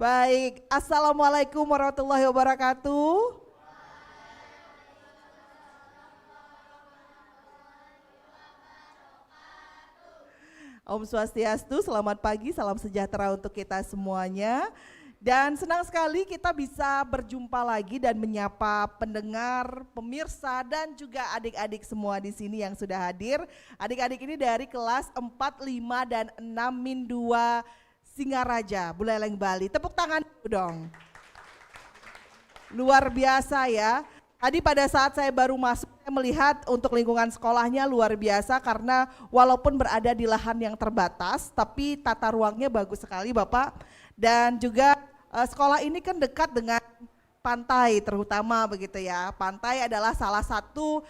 Baik, Assalamualaikum warahmatullahi wabarakatuh. Om Swastiastu, selamat pagi, salam sejahtera untuk kita semuanya. Dan senang sekali kita bisa berjumpa lagi dan menyapa pendengar, pemirsa dan juga adik-adik semua di sini yang sudah hadir. Adik-adik ini dari kelas 4, 5 dan 6 Min 2 Singaraja, Buleleng, Bali. Tepuk tangan dulu dong. Luar biasa ya. Tadi pada saat saya baru masuk, saya melihat untuk lingkungan sekolahnya luar biasa karena walaupun berada di lahan yang terbatas, tapi tata ruangnya bagus sekali Bapak. Dan juga sekolah ini kan dekat dengan pantai terutama begitu ya. Pantai adalah salah satu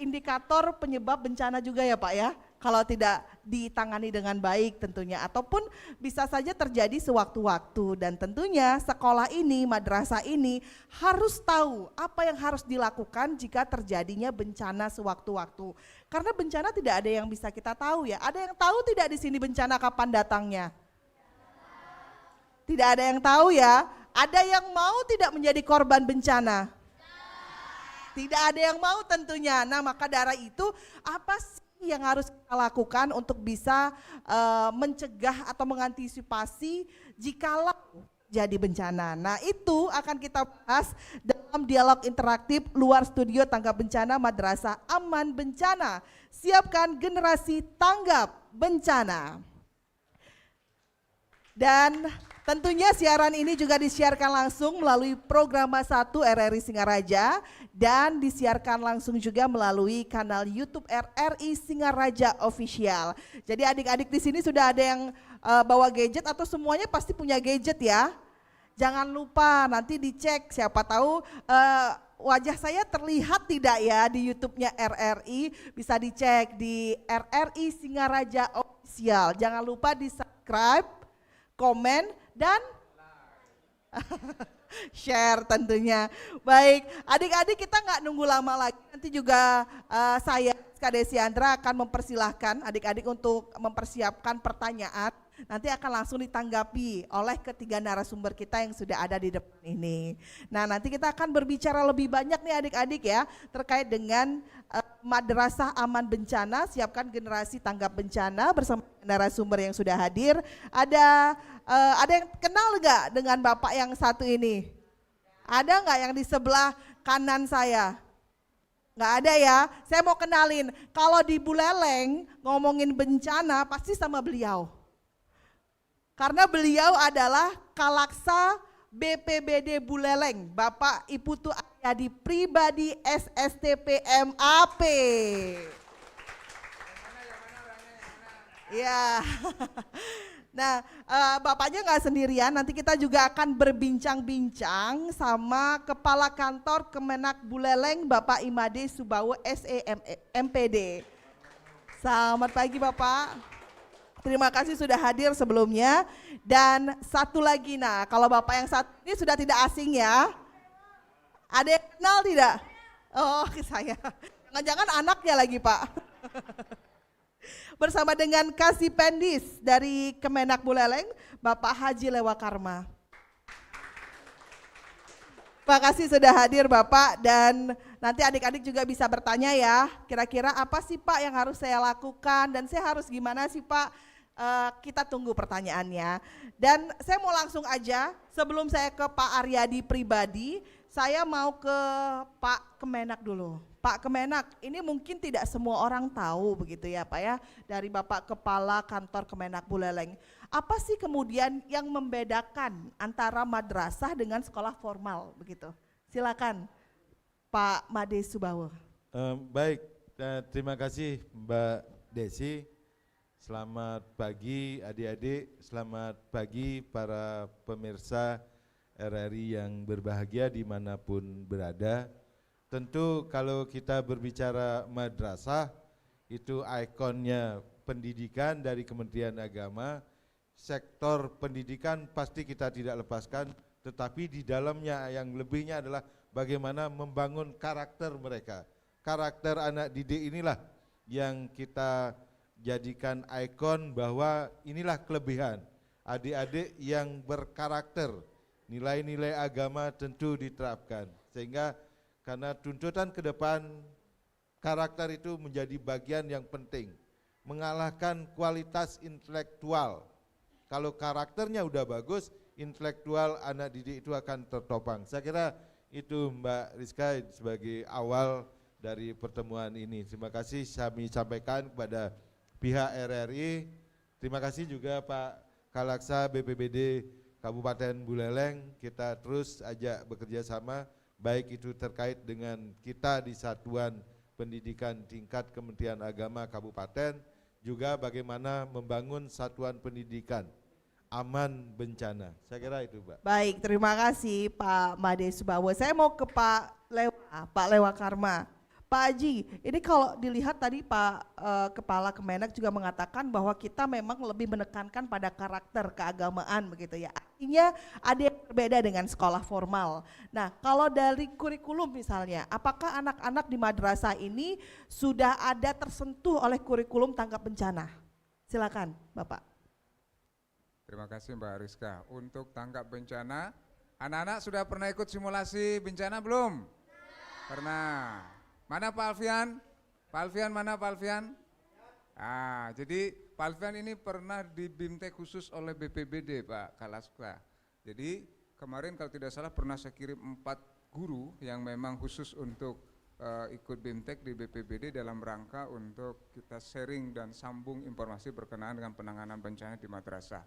indikator penyebab bencana juga ya Pak ya. Kalau tidak ditangani dengan baik tentunya, ataupun bisa saja terjadi sewaktu-waktu. Dan tentunya sekolah ini, madrasah ini harus tahu apa yang harus dilakukan jika terjadinya bencana sewaktu-waktu. Karena bencana tidak ada yang bisa kita tahu ya. Ada yang tahu tidak di sini bencana kapan datangnya? Tidak ada yang tahu ya. Ada yang mau tidak menjadi korban bencana? Tidak ada yang mau tentunya. Nah maka dari itu apa sih yang harus kita lakukan untuk bisa mencegah atau mengantisipasi jikalau jadi bencana. Nah itu akan kita bahas dalam dialog interaktif luar studio tanggap bencana Madrasah Aman Bencana. Siapkan generasi tanggap bencana. Dan tentunya siaran ini juga disiarkan langsung melalui Programa 1 RRI Singaraja dan disiarkan langsung juga melalui kanal YouTube RRI Singaraja Official. Jadi adik-adik di sini sudah ada yang bawa gadget atau semuanya pasti punya gadget ya. Jangan lupa nanti dicek, siapa tahu wajah saya terlihat tidak ya di YouTube-nya RRI, bisa dicek di RRI Singaraja Official. Jangan lupa di-subscribe, komen dan share tentunya. Baik, adik-adik kita nggak nunggu lama lagi. Nanti juga saya Kak Desi Andra akan mempersilahkan adik-adik untuk mempersiapkan pertanyaan. Nanti akan langsung ditanggapi oleh ketiga narasumber kita yang sudah ada di depan ini. Nah nanti kita akan berbicara lebih banyak nih adik-adik ya terkait dengan Madrasah Aman Bencana, siapkan generasi tanggap bencana bersama narasumber yang sudah hadir. Ada yang kenal nggak dengan Bapak yang satu ini? Ada nggak yang di sebelah kanan saya? Nggak ada ya, saya mau kenalin. Kalau di Buleleng ngomongin bencana pasti sama beliau. Karena beliau adalah Kalaksa BPBD Buleleng, Bapak Ibu Tu Aryadi Pribadi SSTP MAP. Ya. Nah, Bapaknya nggak sendirian, nanti kita juga akan berbincang-bincang sama Kepala Kantor Kemenak Buleleng, Bapak Imade Subawo SEMPD. Selamat pagi Bapak. Terima kasih sudah hadir sebelumnya. Dan satu lagi, nah kalau Bapak yang satu ini sudah tidak asing ya. Ada yang kenal tidak? Oh saya, jangan-jangan anaknya lagi Pak. Bersama dengan Kasih Pendis dari Kemenak Buleleng, Bapak Haji Lewakarma. Terima kasih sudah hadir Bapak, dan nanti adik-adik juga bisa bertanya ya, kira-kira apa sih Pak yang harus saya lakukan dan saya harus gimana sih Pak? Kita tunggu pertanyaannya. Dan saya mau langsung aja, sebelum saya ke Pak Aryadi pribadi, saya mau ke Pak Kemenak dulu. Pak Kemenak, ini mungkin tidak semua orang tahu begitu ya Pak ya, dari Bapak Kepala Kantor Kemenak Buleleng. Apa sih kemudian yang membedakan antara madrasah dengan sekolah formal begitu? Silakan Pak Made Subawo. Baik, terima kasih Mbak Desi. Selamat pagi adik-adik, selamat pagi para pemirsa RRI yang berbahagia dimanapun berada. Tentu kalau kita berbicara madrasah, itu ikonnya pendidikan dari Kementerian Agama. Sektor pendidikan pasti kita tidak lepaskan, tetapi di dalamnya yang lebihnya adalah bagaimana membangun karakter mereka. Karakter anak didik inilah yang kita jadikan ikon bahwa inilah kelebihan adik-adik yang berkarakter, nilai-nilai agama tentu diterapkan. Sehingga karena tuntutan ke depan, karakter itu menjadi bagian yang penting. Mengalahkan kualitas intelektual. Kalau karakternya udah bagus, intelektual anak didik itu akan tertopang. Saya kira itu Mbak Rizka sebagai awal dari pertemuan ini. Terima kasih kami sampaikan kepada pihak RRI. Terima kasih juga Pak Kalaksa BPBD Kabupaten Buleleng. Kita terus ajak bekerja sama, baik itu terkait dengan kita di Satuan Pendidikan Tingkat Kementerian Agama Kabupaten, juga bagaimana membangun satuan pendidikan aman bencana. Saya kira itu, Mbak. Baik, terima kasih Pak Made Subawo. Saya mau ke Pak Lewa Karma. Pak Haji, ini kalau dilihat tadi Pak Kepala Kemenak juga mengatakan bahwa kita memang lebih menekankan pada karakter keagamaan begitu ya. Artinya ada yang berbeda dengan sekolah formal. Nah, kalau dari kurikulum misalnya, apakah anak-anak di madrasah ini sudah ada tersentuh oleh kurikulum tanggap bencana? Silakan, Bapak. Terima kasih Mbak Rizka. Untuk tanggap bencana, anak-anak sudah pernah ikut simulasi bencana belum? Pernah. Mana Pak Alfian? Pak Alfian mana Pak Alfian? Jadi Pak Alfian ini pernah di BIMTEK khusus oleh BPBD Pak Kalaska. Jadi kemarin kalau tidak salah pernah saya kirim 4 guru yang memang khusus untuk ikut BIMTEK di BPBD dalam rangka untuk kita sharing dan sambung informasi berkenaan dengan penanganan bencana di madrasah.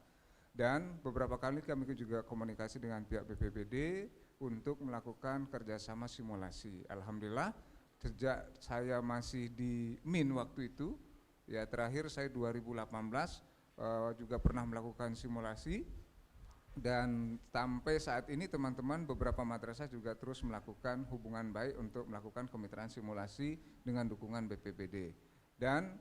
Dan beberapa kali kami juga komunikasi dengan pihak BPBD untuk melakukan kerjasama simulasi. Alhamdulillah sejak saya masih di MIN waktu itu, ya terakhir saya 2018 juga pernah melakukan simulasi, dan sampai saat ini teman-teman beberapa madrasah juga terus melakukan hubungan baik untuk melakukan kemitraan simulasi dengan dukungan BPBD. Dan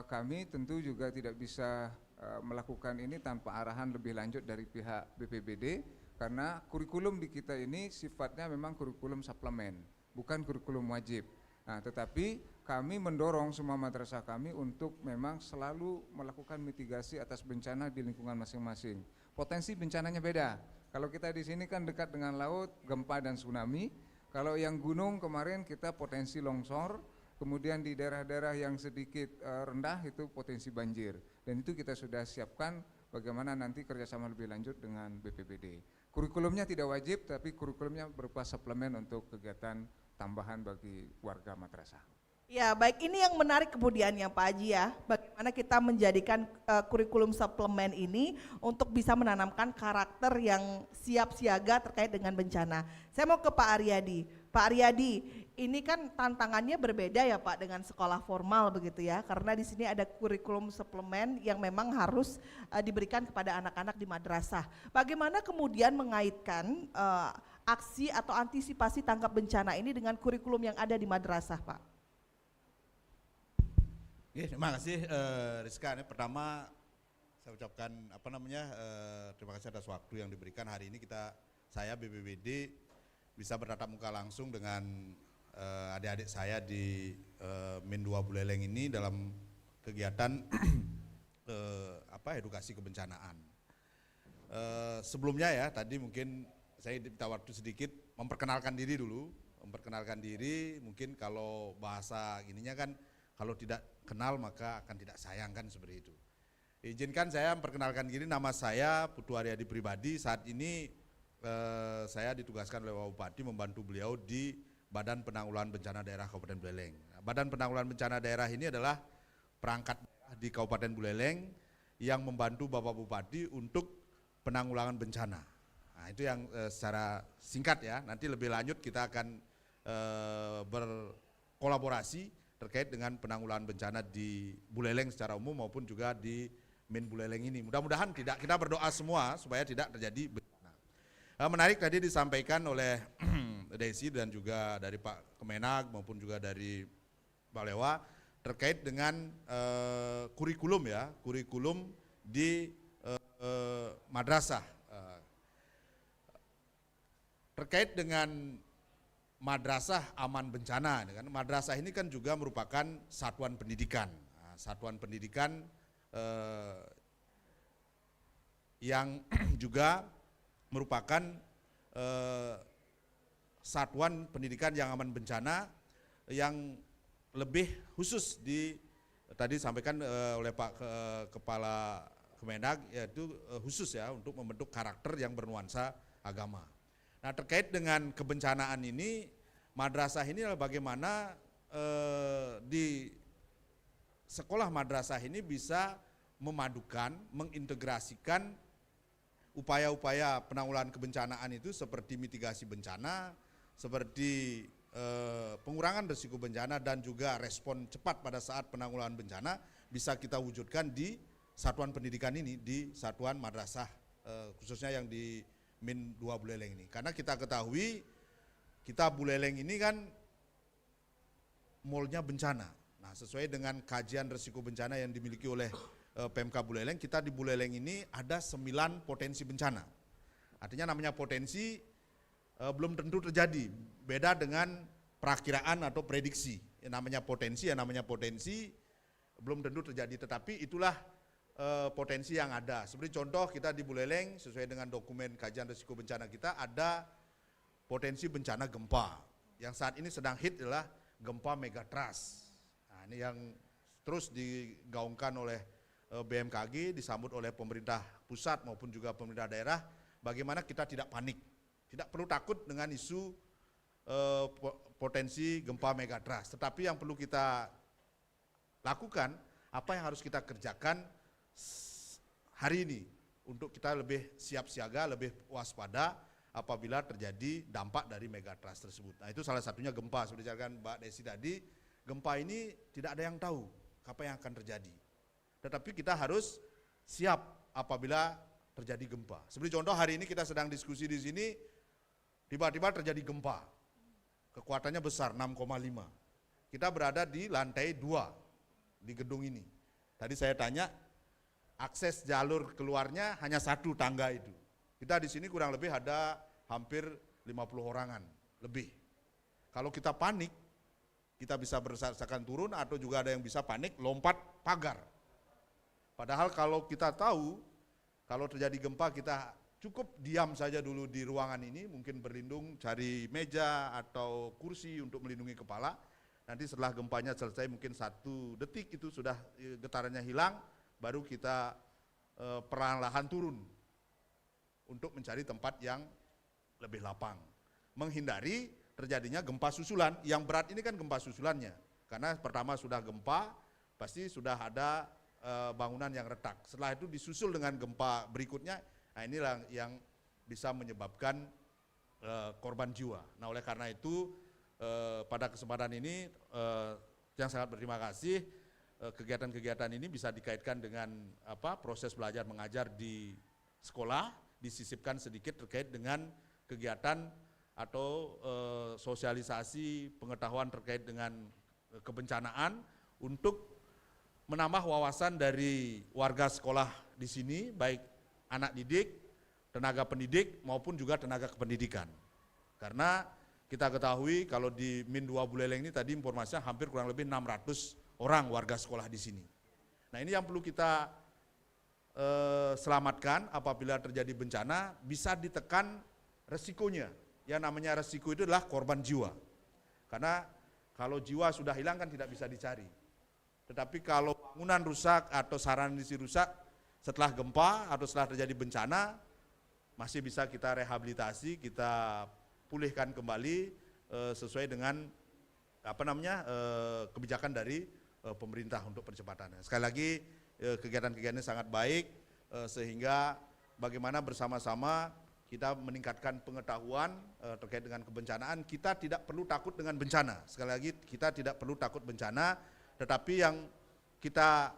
kami tentu juga tidak bisa melakukan ini tanpa arahan lebih lanjut dari pihak BPBD, karena kurikulum di kita ini sifatnya memang kurikulum suplemen, bukan kurikulum wajib. Nah, tetapi kami mendorong semua madrasah kami untuk memang selalu melakukan mitigasi atas bencana di lingkungan masing-masing. Potensi bencananya beda. Kalau kita di sini kan dekat dengan laut, gempa dan tsunami. Kalau yang gunung kemarin kita potensi longsor, kemudian di daerah-daerah yang sedikit rendah itu potensi banjir. Dan itu kita sudah siapkan bagaimana nanti kerjasama lebih lanjut dengan BPBD. Kurikulumnya tidak wajib, tapi kurikulumnya berupa suplemen untuk kegiatan tambahan bagi warga madrasah. Ya baik, ini yang menarik kemudiannya Pak Haji ya, bagaimana kita menjadikan kurikulum suplemen ini untuk bisa menanamkan karakter yang siap siaga terkait dengan bencana. Saya mau ke Pak Aryadi. Pak Aryadi, ini kan tantangannya berbeda ya Pak dengan sekolah formal begitu ya, karena di sini ada kurikulum suplemen yang memang harus diberikan kepada anak-anak di madrasah. Bagaimana kemudian mengaitkan aksi atau antisipasi tanggap bencana ini dengan kurikulum yang ada di madrasah Pak? Ya, terima kasih Rizka. Pertama saya ucapkan terima kasih atas waktu yang diberikan hari ini. Saya BPBD bisa bertatap muka langsung dengan adik-adik saya di Min 2 Buleleng ini dalam kegiatan edukasi kebencanaan. Sebelumnya ya, tadi mungkin saya minta waktu sedikit memperkenalkan diri dulu. Memperkenalkan diri, mungkin kalau bahasa ininya kan kalau tidak kenal maka akan tidak sayang kan, seperti itu. Izinkan saya memperkenalkan diri, nama saya Putu Aryadi pribadi. Saat ini saya ditugaskan oleh Bapak Bupati membantu beliau di Badan Penanggulangan Bencana Daerah Kabupaten Buleleng. Badan Penanggulangan Bencana Daerah ini adalah perangkat daerah di Kabupaten Buleleng yang membantu Bapak Bupati untuk penanggulangan bencana. Nah, itu yang secara singkat ya. Nanti lebih lanjut kita akan berkolaborasi terkait dengan penanggulangan bencana di Buleleng secara umum maupun juga di Min Buleleng ini. Mudah-mudahan tidak, kita berdoa semua supaya tidak terjadi bencana. Menarik tadi disampaikan oleh Desi dan juga dari Pak Kemenag maupun juga dari Pak Lewa terkait dengan kurikulum ya, kurikulum di madrasah. Terkait dengan madrasah aman bencana, kan? Madrasah ini kan juga merupakan satuan pendidikan. Nah, satuan pendidikan yang juga merupakan satuan pendidikan yang aman bencana yang lebih khusus tadi disampaikan oleh Pak Kepala Kemenag, yaitu khusus ya untuk membentuk karakter yang bernuansa agama. Nah, terkait dengan kebencanaan ini, madrasah ini adalah bagaimana di sekolah madrasah ini bisa memadukan, mengintegrasikan upaya-upaya penanggulangan kebencanaan itu seperti mitigasi bencana, seperti pengurangan risiko bencana dan juga respon cepat pada saat penanggulangan bencana bisa kita wujudkan di satuan pendidikan ini, di satuan madrasah khususnya yang di Min 2 Buleleng ini. Karena kita ketahui kita Buleleng ini kan mallnya bencana. Nah, sesuai dengan kajian risiko bencana yang dimiliki oleh PMK Buleleng, kita di Buleleng ini ada 9 potensi bencana. Artinya namanya potensi belum tentu terjadi, beda dengan perakiraan atau prediksi. Yang namanya potensi belum tentu terjadi, tetapi itulah potensi yang ada. Seperti contoh kita di Buleleng sesuai dengan dokumen kajian risiko bencana kita ada potensi bencana gempa. Yang saat ini sedang hit adalah gempa megatrust. Nah, ini yang terus digaungkan oleh BMKG, disambut oleh pemerintah pusat maupun juga pemerintah daerah, bagaimana kita tidak panik, tidak perlu takut dengan isu potensi gempa megatrust. Tetapi yang perlu kita lakukan, apa yang harus kita kerjakan hari ini untuk kita lebih siap siaga, lebih waspada apabila terjadi dampak dari megatrust tersebut. Nah, itu salah satunya gempa. Seperti dikatakan Mbak Desi tadi, gempa ini tidak ada yang tahu apa yang akan terjadi. Tetapi kita harus siap apabila terjadi gempa. Seperti contoh hari ini kita sedang diskusi di sini, tiba-tiba terjadi gempa. Kekuatannya besar, 6,5. Kita berada di lantai 2 di gedung ini. Tadi saya tanya, akses jalur keluarnya hanya 1 tangga itu. Kita di sini kurang lebih ada hampir 50 orangan lebih. Kalau kita panik, kita bisa bersakan turun atau juga ada yang bisa panik lompat pagar. Padahal kalau kita tahu, kalau terjadi gempa kita cukup diam saja dulu di ruangan ini, mungkin berlindung, cari meja atau kursi untuk melindungi kepala. Nanti setelah gempanya selesai mungkin 1 detik itu sudah getarannya hilang, baru kita perlahan-lahan turun untuk mencari tempat yang lebih lapang. Menghindari terjadinya gempa susulan, yang berat ini kan gempa susulannya. Karena pertama sudah gempa, pasti sudah ada bangunan yang retak. Setelah itu disusul dengan gempa berikutnya, nah inilah yang bisa menyebabkan korban jiwa. Nah, oleh karena itu pada kesempatan ini yang sangat berterima kasih, kegiatan-kegiatan ini bisa dikaitkan dengan proses belajar mengajar di sekolah, disisipkan sedikit terkait dengan kegiatan atau sosialisasi pengetahuan terkait dengan kebencanaan untuk menambah wawasan dari warga sekolah di sini, baik anak didik, tenaga pendidik maupun juga tenaga kependidikan. Karena kita ketahui kalau di Min 2 Buleleng ini tadi informasinya hampir kurang lebih 600 orang warga sekolah di sini. Nah, ini yang perlu kita selamatkan apabila terjadi bencana, bisa ditekan resikonya. Yang namanya resiko itu adalah korban jiwa. Karena kalau jiwa sudah hilang kan tidak bisa dicari. Tetapi kalau bangunan rusak atau sarana isi rusak setelah gempa atau setelah terjadi bencana, masih bisa kita rehabilitasi, kita pulihkan kembali sesuai dengan kebijakan dari pemerintah untuk percepatannya. Sekali lagi kegiatan-kegiatan ini sangat baik, sehingga bagaimana bersama-sama kita meningkatkan pengetahuan terkait dengan kebencanaan. Kita tidak perlu takut dengan bencana. Sekali lagi kita tidak perlu takut bencana, tetapi yang kita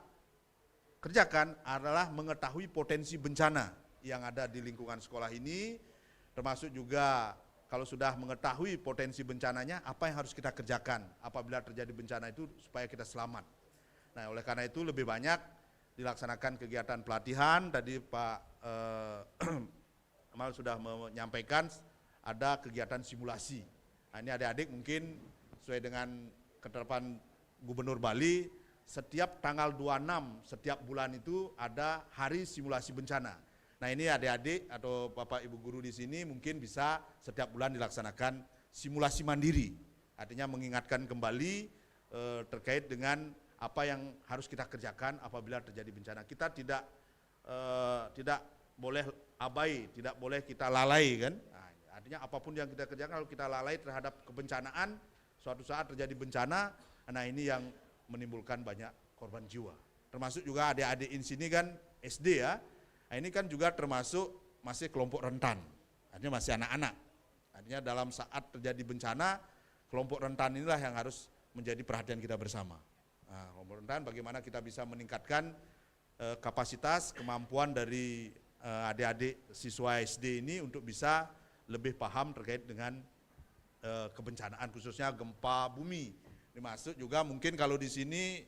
kerjakan adalah mengetahui potensi bencana yang ada di lingkungan sekolah ini, termasuk juga kalau sudah mengetahui potensi bencananya, apa yang harus kita kerjakan apabila terjadi bencana itu supaya kita selamat. Nah, oleh karena itu lebih banyak dilaksanakan kegiatan pelatihan. Tadi Pak Amal sudah menyampaikan ada kegiatan simulasi. Nah, ini adik-adik mungkin sesuai dengan ketetapan Gubernur Bali, setiap tanggal 26 setiap bulan itu ada hari simulasi bencana. Nah, Nah ini adik-adik atau Bapak Ibu guru di sini mungkin bisa setiap bulan dilaksanakan simulasi mandiri. Artinya mengingatkan kembali terkait dengan apa yang harus kita kerjakan apabila terjadi bencana. Kita tidak boleh abai, tidak boleh kita lalai kan. Nah, artinya apapun yang kita kerjakan kalau kita lalai terhadap kebencanaan, suatu saat terjadi bencana, nah ini yang menimbulkan banyak korban jiwa. Termasuk juga adik-adik di sini kan SD ya. Nah, ini kan juga termasuk masih kelompok rentan, artinya masih anak-anak. Artinya dalam saat terjadi bencana, kelompok rentan inilah yang harus menjadi perhatian kita bersama. Nah, kelompok rentan bagaimana kita bisa meningkatkan kapasitas, kemampuan dari adik-adik siswa SD ini untuk bisa lebih paham terkait dengan kebencanaan khususnya gempa bumi. Dimaksud juga mungkin kalau di sini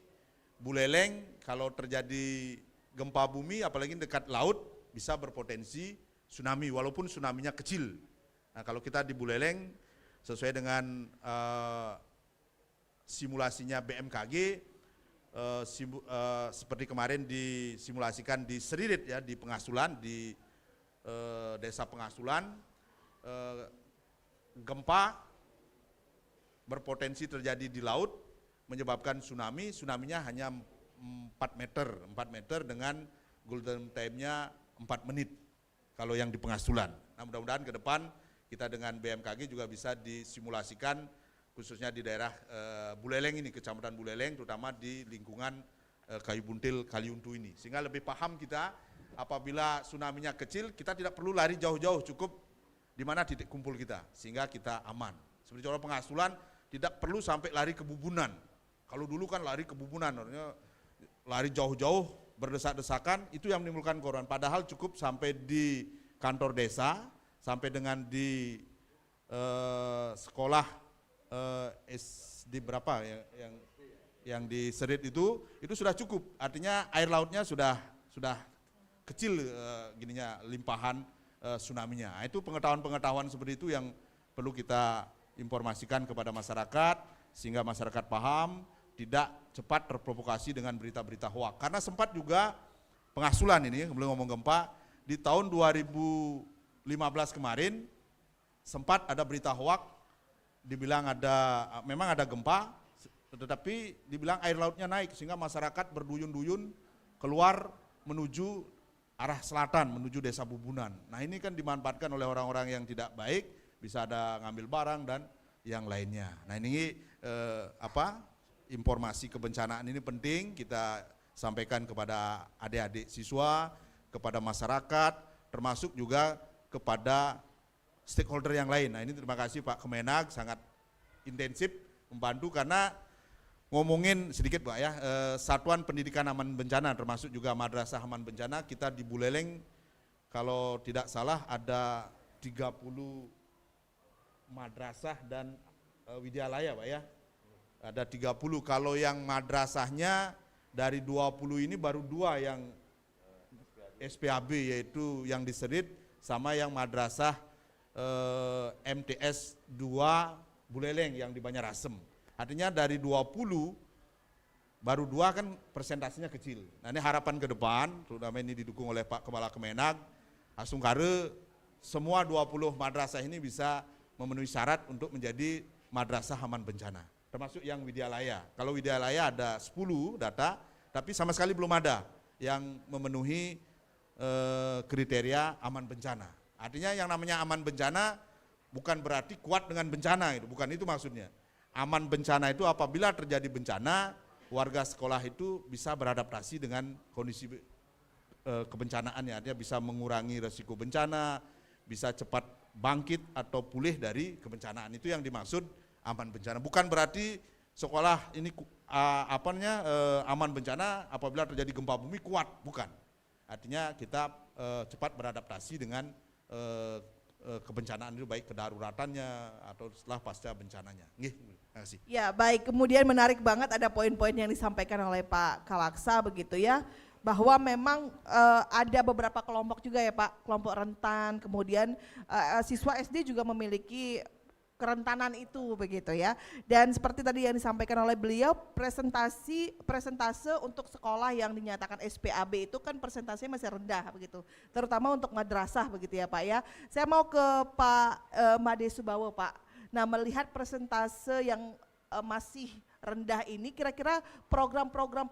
Buleleng kalau terjadi gempa bumi apalagi dekat laut bisa berpotensi tsunami walaupun tsunaminya kecil. Nah kalau kita di Buleleng sesuai dengan simulasinya BMKG seperti kemarin disimulasikan di Seririt ya di Pengasulan di desa Pengasulan gempa berpotensi terjadi di laut menyebabkan tsunami, tsunaminya hanya 4 meter dengan golden time-nya 4 menit kalau yang di Pengasulan. Nah mudah-mudahan ke depan kita dengan BMKG juga bisa disimulasikan khususnya di daerah Buleleng ini, Kecamatan Buleleng terutama di lingkungan Kayu Buntil, Kaliuntu ini. Sehingga lebih paham kita apabila tsunami-nya kecil kita tidak perlu lari jauh-jauh, cukup di mana titik kumpul kita sehingga kita aman. Seperti contoh Pengasulan tidak perlu sampai lari ke Bubunan. Kalau dulu kan lari ke Bubunan, artinya lari jauh-jauh berdesak-desakan itu yang menimbulkan korban. Padahal cukup sampai di kantor desa, sampai dengan di sekolah SD berapa yang di Serit itu sudah cukup. Artinya air lautnya sudah kecil gininya limpahan tsunami-nya. Nah, itu pengetahuan-pengetahuan seperti itu yang perlu kita informasikan kepada masyarakat sehingga masyarakat paham, tidak cepat terprovokasi dengan berita-berita hoak. Karena sempat juga Pengasulan ini, belum ngomong gempa, di tahun 2015 kemarin sempat ada berita hoak, dibilang memang ada gempa, tetapi dibilang air lautnya naik sehingga masyarakat berduyun-duyun keluar menuju arah selatan, menuju desa Bubunan. Nah ini kan dimanfaatkan oleh orang-orang yang tidak baik, bisa ada ngambil barang dan yang lainnya. Nah ini informasi kebencanaan ini penting kita sampaikan kepada adik-adik siswa, kepada masyarakat, termasuk juga kepada stakeholder yang lain. Nah ini terima kasih Pak Kemenag sangat intensif membantu karena ngomongin sedikit Pak ya, Satuan Pendidikan Aman Bencana termasuk juga Madrasah Aman Bencana kita di Buleleng kalau tidak salah ada 30 madrasah dan widyalaya Pak ya. Ada 30, kalau yang madrasahnya dari 20 ini baru 2 yang SPAB yaitu yang di Serit sama yang madrasah MTS 2 Buleleng yang di Banjarasem. Artinya dari 20 baru 2 kan persentasenya kecil. Nah ini harapan ke depan, terutama ini didukung oleh Pak Kepala Kemenag, Asungkare, semua 20 madrasah ini bisa memenuhi syarat untuk menjadi madrasah aman bencana. Termasuk yang widyalaya. Kalau widyalaya ada 10 data, tapi sama sekali belum ada yang memenuhi kriteria aman bencana. Artinya yang namanya aman bencana bukan berarti kuat dengan bencana, bukan itu maksudnya. Aman bencana itu apabila terjadi bencana, warga sekolah itu bisa beradaptasi dengan kondisi kebencanaannya, artinya bisa mengurangi resiko bencana, bisa cepat bangkit atau pulih dari kebencanaan. Itu yang dimaksud aman bencana. Bukan berarti sekolah ini aman bencana apabila terjadi gempa bumi kuat, bukan. Artinya kita cepat beradaptasi dengan kebencanaan itu baik kedaruratannya atau setelah pasca bencananya. Nggih, terima kasih. Ya baik, kemudian menarik banget ada poin-poin yang disampaikan oleh Pak Kalaksa begitu ya, bahwa memang ada beberapa kelompok juga ya Pak, kelompok rentan, kemudian siswa SD juga memiliki kerentanan itu begitu ya. Dan seperti tadi yang disampaikan oleh beliau, presentase untuk sekolah yang dinyatakan SPAB itu kan persentasenya masih rendah begitu, terutama untuk madrasah begitu ya Pak ya. Saya mau ke Pak Made Subawo Pak. Nah, melihat persentase yang masih rendah ini, kira-kira program-program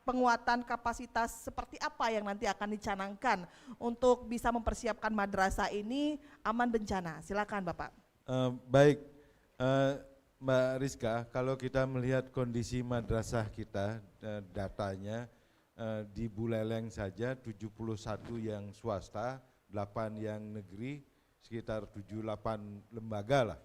penguatan kapasitas seperti apa yang nanti akan dicanangkan untuk bisa mempersiapkan madrasah ini aman bencana? Silakan Bapak. Baik, Mbak Rizka, kalau kita melihat kondisi madrasah kita, datanya di Buleleng saja 71 yang swasta, 8 yang negeri, sekitar 7-8 lembaga lah.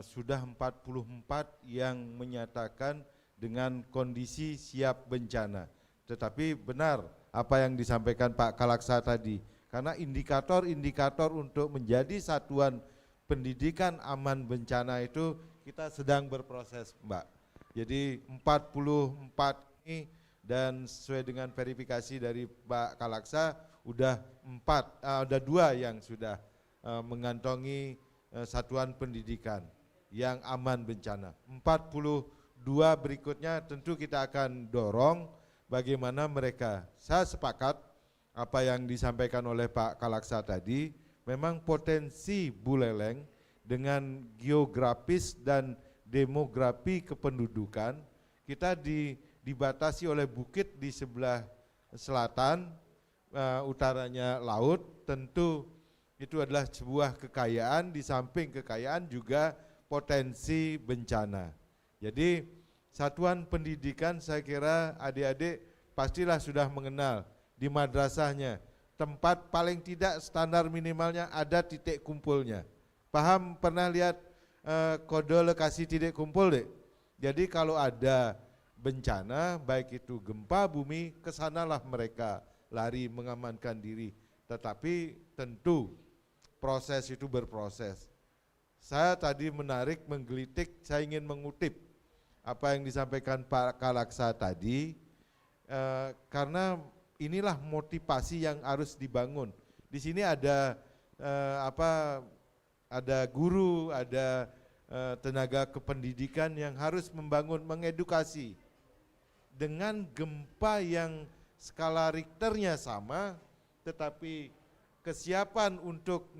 Sudah 44 yang menyatakan dengan kondisi siap bencana. Tetapi benar apa yang disampaikan Pak Kalaksa tadi, karena indikator-indikator untuk menjadi satuan pendidikan aman bencana itu kita sedang berproses Mbak. Jadi 44 ini dan sesuai dengan verifikasi dari Pak Kalaksa udah 2 yang sudah mengantongi satuan pendidikan yang aman bencana. 42 berikutnya tentu kita akan dorong bagaimana mereka. Saya sepakat apa yang disampaikan oleh Pak Kalaksa tadi. Memang potensi Buleleng dengan geografis dan demografi kependudukan, kita dibatasi oleh bukit di sebelah selatan, utaranya laut, tentu itu adalah sebuah kekayaan, di samping kekayaan juga potensi bencana. Jadi satuan pendidikan saya kira adik-adik pastilah sudah mengenal di madrasahnya, tempat paling tidak standar minimalnya ada titik kumpulnya. Paham, pernah lihat kode lokasi titik kumpul dek? Jadi kalau ada bencana, baik itu gempa bumi, kesanalah mereka lari mengamankan diri. Tetapi tentu proses itu berproses. Saya tadi menarik, menggelitik, saya ingin mengutip apa yang disampaikan Pak Kalaksa tadi, karena inilah motivasi yang harus dibangun. Di sini ada ada guru, ada tenaga kependidikan yang harus membangun, mengedukasi. Dengan gempa yang skala Richternya sama, tetapi kesiapan untuk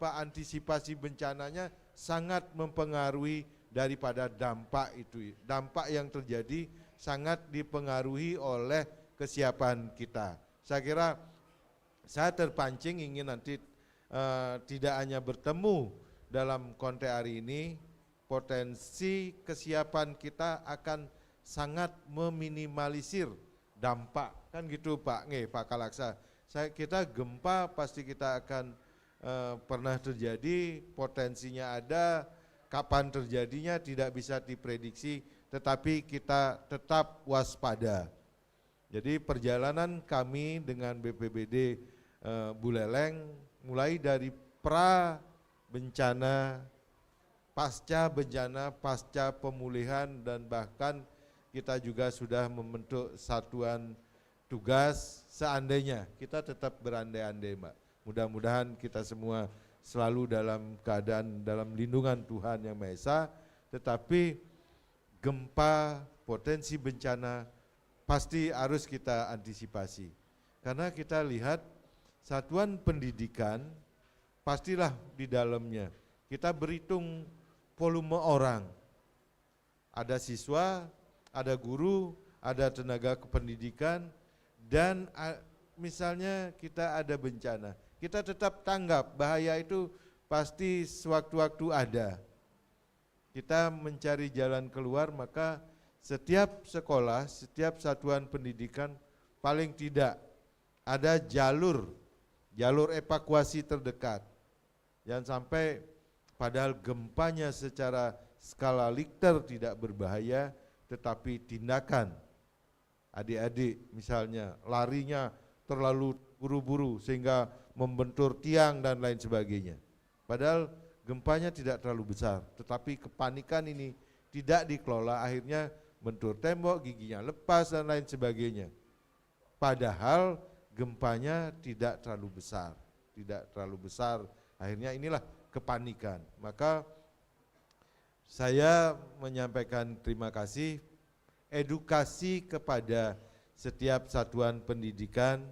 antisipasi bencananya sangat mempengaruhi daripada dampak itu. Dampak yang terjadi sangat dipengaruhi oleh kesiapan kita. Saya kira saya terpancing ingin nanti tidak hanya bertemu dalam konteks hari ini, potensi kesiapan kita akan sangat meminimalisir dampak, kan gitu Pak Kalaksa. Kita gempa pasti kita akan pernah terjadi, potensinya ada, kapan terjadinya tidak bisa diprediksi, tetapi kita tetap waspada. Jadi perjalanan kami dengan BPBD Buleleng mulai dari pra bencana, pasca bencana, pasca pemulihan, dan bahkan kita juga sudah membentuk satuan tugas seandainya kita tetap berandai-andai Mbak. Mudah-mudahan kita semua selalu dalam keadaan dalam lindungan Tuhan Yang Maha Esa, tetapi gempa, potensi bencana pasti harus kita antisipasi. Karena kita lihat satuan pendidikan pastilah di dalamnya. Kita berhitung volume orang. Ada siswa, ada guru, ada tenaga kependidikan, dan misalnya kita ada bencana. Kita tetap tanggap, bahaya itu pasti sewaktu-waktu ada. Kita mencari jalan keluar, maka setiap sekolah, setiap satuan pendidikan paling tidak ada jalur evakuasi terdekat. Jangan sampai padahal gempanya secara skala Richter tidak berbahaya, tetapi tindakan adik-adik misalnya larinya terlalu buru-buru sehingga membentur tiang dan lain sebagainya. Padahal gempanya tidak terlalu besar, tetapi kepanikan ini tidak dikelola, akhirnya bentur tembok, giginya lepas dan lain sebagainya. Padahal gempanya tidak terlalu besar, akhirnya inilah kepanikan. Maka saya menyampaikan terima kasih, edukasi kepada setiap satuan pendidikan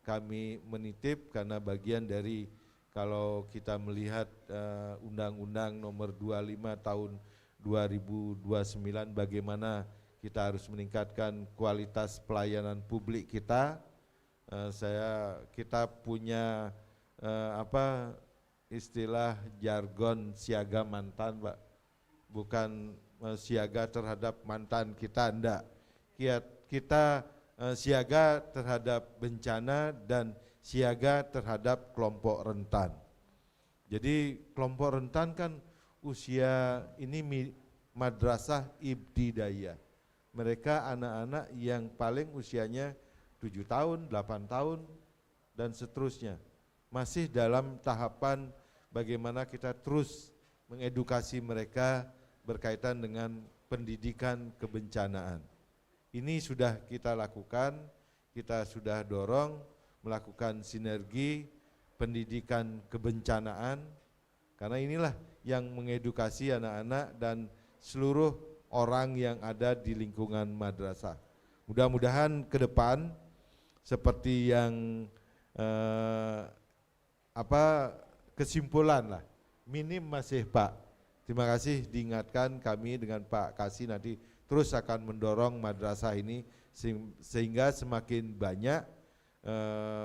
kami menitip karena bagian dari kalau kita melihat Undang-Undang nomor 25 tahun 2029 bagaimana kita harus meningkatkan kualitas pelayanan publik kita. Kita punya istilah jargon siaga mantan, Pak. Bukan siaga terhadap mantan kita, enggak. Kita siaga terhadap bencana dan siaga terhadap kelompok rentan. Jadi kelompok rentan kan usia ini madrasah ibtidaiyah. Mereka anak-anak yang paling usianya 7 tahun, 8 tahun, dan seterusnya. Masih dalam tahapan bagaimana kita terus mengedukasi mereka berkaitan dengan pendidikan kebencanaan. Ini sudah kita lakukan, kita sudah dorong melakukan sinergi pendidikan kebencanaan, karena inilah yang mengedukasi anak-anak dan seluruh orang yang ada di lingkungan madrasah. Mudah-mudahan ke depan seperti yang kesimpulan lah, minim masih Pak. Terima kasih diingatkan kami dengan Pak Kasih nanti terus akan mendorong madrasah ini sehingga semakin banyak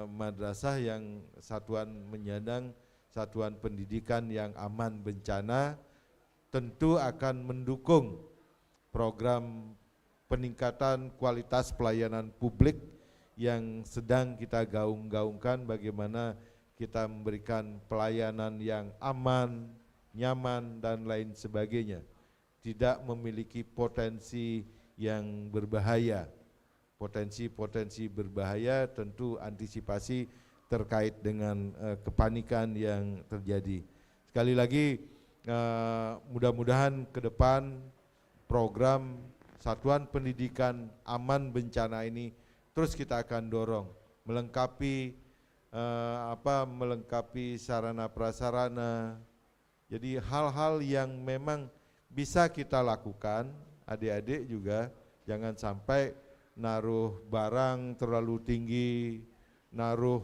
madrasah yang satuan menyandang satuan pendidikan yang aman bencana, tentu akan mendukung program peningkatan kualitas pelayanan publik yang sedang kita gaung-gaungkan, bagaimana kita memberikan pelayanan yang aman, nyaman, dan lain sebagainya, tidak memiliki potensi yang berbahaya. Potensi-potensi berbahaya tentu antisipasi terkait dengan kepanikan yang terjadi. Sekali lagi mudah-mudahan ke depan program Satuan Pendidikan Aman Bencana ini terus kita akan dorong, melengkapi melengkapi sarana prasarana. Jadi hal-hal yang memang bisa kita lakukan, adik-adik juga jangan sampai naruh barang terlalu tinggi, naruh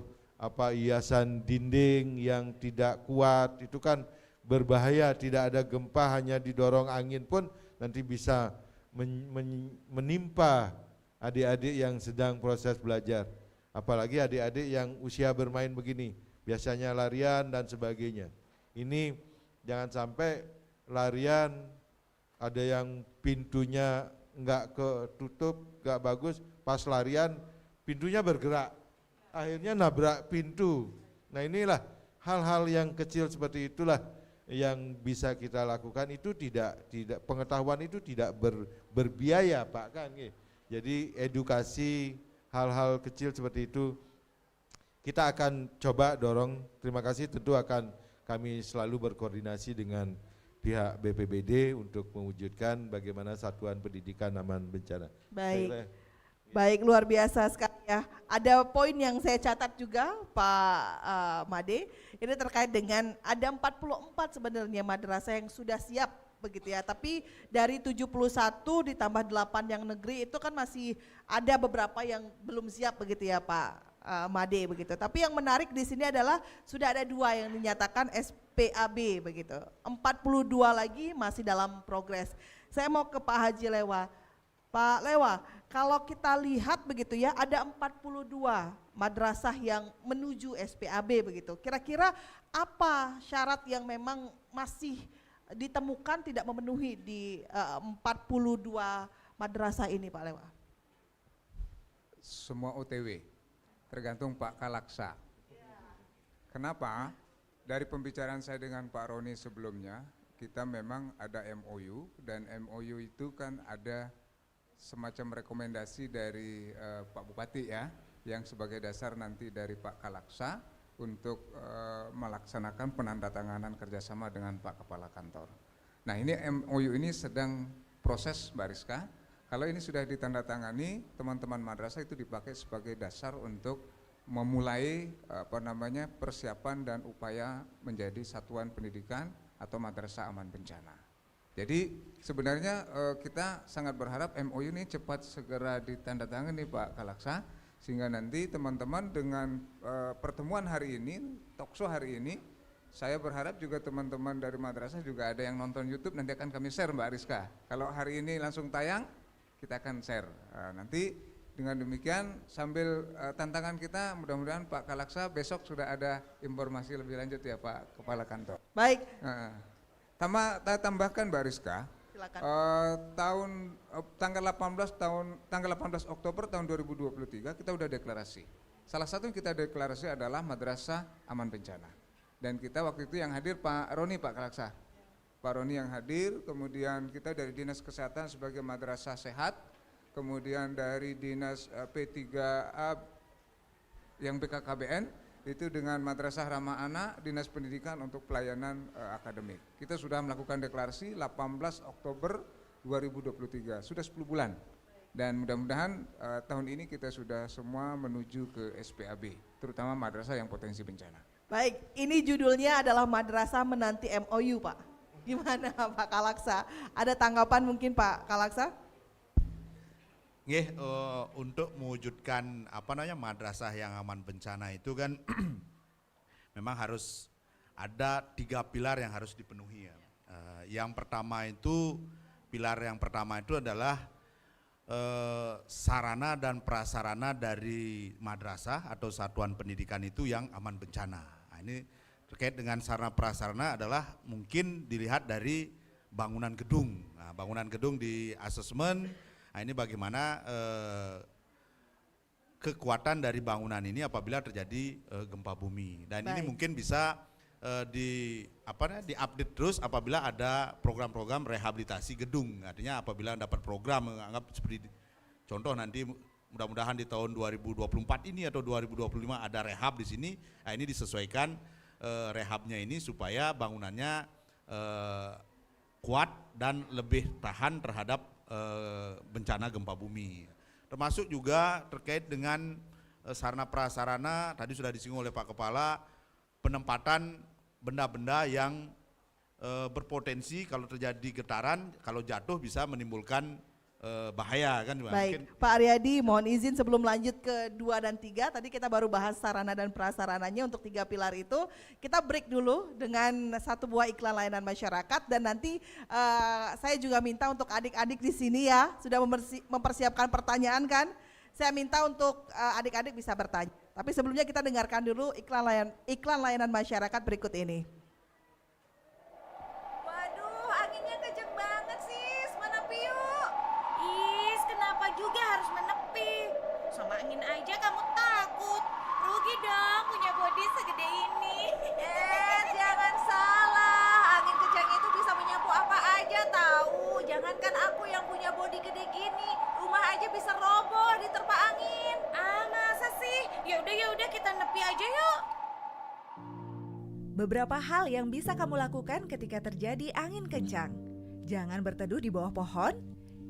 hiasan dinding yang tidak kuat, itu kan berbahaya. Tidak ada gempa, hanya didorong angin pun nanti bisa menimpa adik-adik yang sedang proses belajar. Apalagi adik-adik yang usia bermain begini, biasanya larian dan sebagainya. Ini jangan sampai larian ada yang pintunya enggak ketutup, enggak bagus, pas larian pintunya bergerak, akhirnya nabrak pintu. Nah inilah hal-hal yang kecil seperti itulah yang bisa kita lakukan. Itu tidak pengetahuan itu tidak berbiaya Pak kan. Jadi edukasi hal-hal kecil seperti itu kita akan coba dorong. Terima kasih, tentu akan kami selalu berkoordinasi dengan pihak BPBD untuk mewujudkan bagaimana Satuan Pendidikan Aman Bencana. Baik, luar biasa sekali ya. Ada poin yang saya catat juga Pak Made, ini terkait dengan ada 44 sebenarnya madrasah yang sudah siap begitu ya, tapi dari 71 ditambah 8 yang negeri itu kan masih ada beberapa yang belum siap begitu ya Pak Made begitu. Tapi yang menarik di sini adalah sudah ada 2 yang dinyatakan SPAB begitu. 42 lagi masih dalam progres. Saya mau ke Pak Haji Lewa. Pak Lewa, kalau kita lihat begitu ya, ada 42 madrasah yang menuju SPAB begitu. Kira-kira apa syarat yang memang masih ditemukan tidak memenuhi di 42 madrasah ini Pak Lewa? Semua OTW, tergantung Pak Kalaksa. Kenapa? Dari pembicaraan saya dengan Pak Roni sebelumnya, kita memang ada MOU, dan MOU itu kan ada semacam rekomendasi dari Pak Bupati ya, yang sebagai dasar nanti dari Pak Kalaksa untuk melaksanakan penandatanganan kerjasama dengan Pak Kepala Kantor. Nah ini MOU ini sedang proses Mbak Rizka. Kalau ini sudah ditandatangani, teman-teman madrasah itu dipakai sebagai dasar untuk memulai persiapan dan upaya menjadi satuan pendidikan atau madrasah aman bencana. Jadi sebenarnya kita sangat berharap MOU ini cepat segera ditandatangani Pak Kalaksa, sehingga nanti teman-teman dengan pertemuan hari ini, talkshow hari ini, saya berharap juga teman-teman dari madrasah juga ada yang nonton YouTube, nanti akan kami share Mbak Rizka. Kalau hari ini langsung tayang, kita akan share. Nanti dengan demikian sambil tantangan kita, mudah-mudahan Pak Kalaksa besok sudah ada informasi lebih lanjut ya Pak Kepala Kantor. Baik, Tambahkan Mbak Rizka, silakan. tanggal 18 Oktober tahun 2023 kita udah deklarasi. Salah satu yang kita deklarasi adalah Madrasah Aman Bencana. Dan kita waktu itu yang hadir Pak Roni, Pak Kalaksa. Pak Roni yang hadir, kemudian kita dari Dinas Kesehatan sebagai Madrasah Sehat, kemudian dari Dinas P3A yang BKKBN, itu dengan Madrasah Ramah Anak, Dinas Pendidikan untuk pelayanan akademik. Kita sudah melakukan deklarasi 18 Oktober 2023, sudah 10 bulan. Dan mudah-mudahan tahun ini kita sudah semua menuju ke SPAB, terutama madrasah yang potensi bencana. Baik, ini judulnya adalah Madrasah Menanti MOU Pak. Gimana Pak Kalaksa? Ada tanggapan mungkin Pak Kalaksa? Nggih, untuk mewujudkan madrasah yang aman bencana itu kan memang harus ada 3 pilar yang harus dipenuhi ya. Yang pertama itu, pilar yang pertama itu adalah sarana dan prasarana dari madrasah atau satuan pendidikan itu yang aman bencana. Nah, ini terkait dengan sarana prasarana adalah mungkin dilihat dari bangunan gedung. Nah, bangunan gedung di asesmen. Nah, ini bagaimana kekuatan dari bangunan ini apabila terjadi gempa bumi, dan ini mungkin bisa diupdate terus apabila ada program-program rehabilitasi gedung. Artinya apabila dapat program, menganggap seperti contoh nanti mudah-mudahan di tahun 2024 ini atau 2025 ada rehab di sini. Nah, ini disesuaikan rehabnya ini supaya bangunannya kuat dan lebih tahan terhadap bencana gempa bumi. Termasuk juga terkait dengan sarana prasarana, tadi sudah disinggung oleh Pak Kepala, penempatan benda-benda yang berpotensi kalau terjadi getaran, kalau jatuh bisa menimbulkan bahaya kan. Baik, mungkin. Pak Aryadi mohon izin sebelum lanjut ke 2 dan 3, tadi kita baru bahas sarana dan prasarananya untuk 3 pilar itu. Kita break dulu dengan satu buah iklan layanan masyarakat, dan nanti saya juga minta untuk adik-adik di sini ya, sudah mempersiapkan pertanyaan kan. Saya minta untuk adik-adik bisa bertanya. Tapi sebelumnya kita dengarkan dulu iklan layanan masyarakat berikut ini. Waduh, anginnya kenceng banget sis, menepi yuk. Is, kenapa juga harus menepi? Sama angin aja kamu takut. Rugi dong punya bodi segede ini. Jangan salah, angin kencang itu bisa menyapu apa aja tahu. Jangankan aku yang punya bodi gede gini, rumah aja bisa roboh diterpa angin. Ah, masa sih? Ya udah kita nepi aja yuk. Beberapa hal yang bisa kamu lakukan ketika terjadi angin kencang. Jangan berteduh di bawah pohon,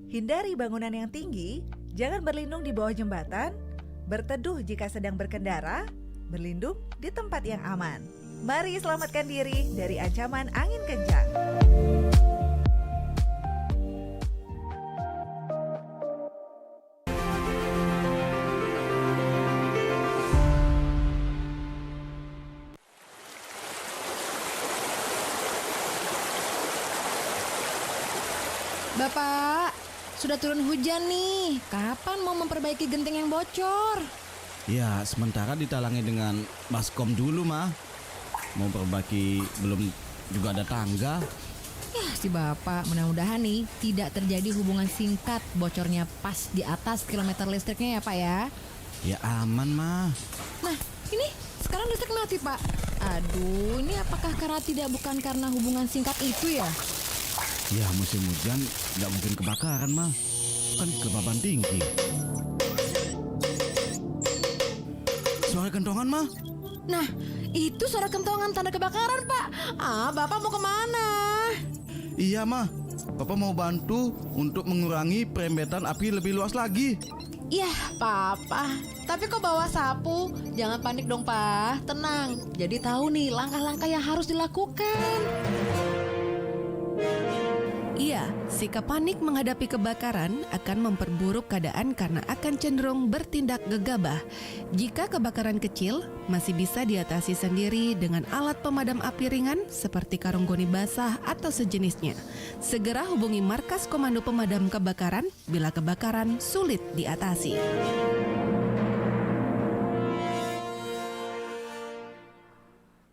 hindari bangunan yang tinggi, jangan berlindung di bawah jembatan, berteduh jika sedang berkendara, berlindung di tempat yang aman. Mari selamatkan diri dari ancaman angin kencang. Bapak, sudah turun hujan nih. Kapan mau memperbaiki genting yang bocor? Ya, sementara ditalangi dengan baskom dulu, mah. Mau perbaiki belum juga ada tangga. Ya, si Bapak, mudah-mudahan nih tidak terjadi hubungan singkat bocornya pas di atas kilometer listriknya ya, Pak ya. Ya aman, mah. Nah, ini sekarang listrik mati, Pak. Aduh, ini apakah bukan karena hubungan singkat itu ya? Ya, musim hujan nggak mungkin kebakaran, mah. Kan kelembaban tinggi. Suara kentongan, mah. Nah, itu suara kentongan tanda kebakaran, Pak. Ah, Bapak mau kemana? Iya, mah. Papa mau bantu untuk mengurangi perembetan api lebih luas lagi. Yah, Papa. Tapi kok bawa sapu? Jangan panik dong, Pak. Tenang. Jadi tahu nih langkah-langkah yang harus dilakukan. Sikap panik menghadapi kebakaran akan memperburuk keadaan karena akan cenderung bertindak gegabah. Jika kebakaran kecil, masih bisa diatasi sendiri dengan alat pemadam api ringan seperti karung goni basah atau sejenisnya. Segera hubungi markas komando pemadam kebakaran bila kebakaran sulit diatasi.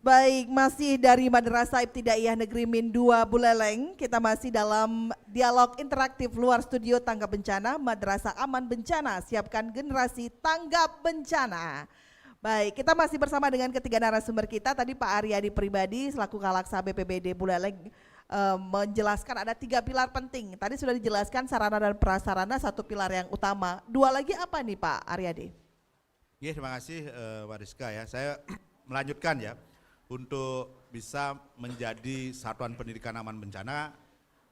Baik, masih dari Madrasah Ibtidaiyah Negeri Min 2 Buleleng, kita masih dalam dialog interaktif luar studio tanggap bencana Madrasah Aman Bencana, siapkan generasi tanggap bencana. Baik, kita masih bersama dengan ketiga narasumber kita. Tadi Pak Aryadi Pribadi selaku Kalaksa BPBD Buleleng menjelaskan ada 3 pilar penting. Tadi sudah dijelaskan sarana dan prasarana, satu pilar yang utama. 2 lagi apa nih Pak Aryadi? Ya, terima kasih Mbak Rizka ya. Saya melanjutkan ya. Untuk bisa menjadi satuan pendidikan aman bencana,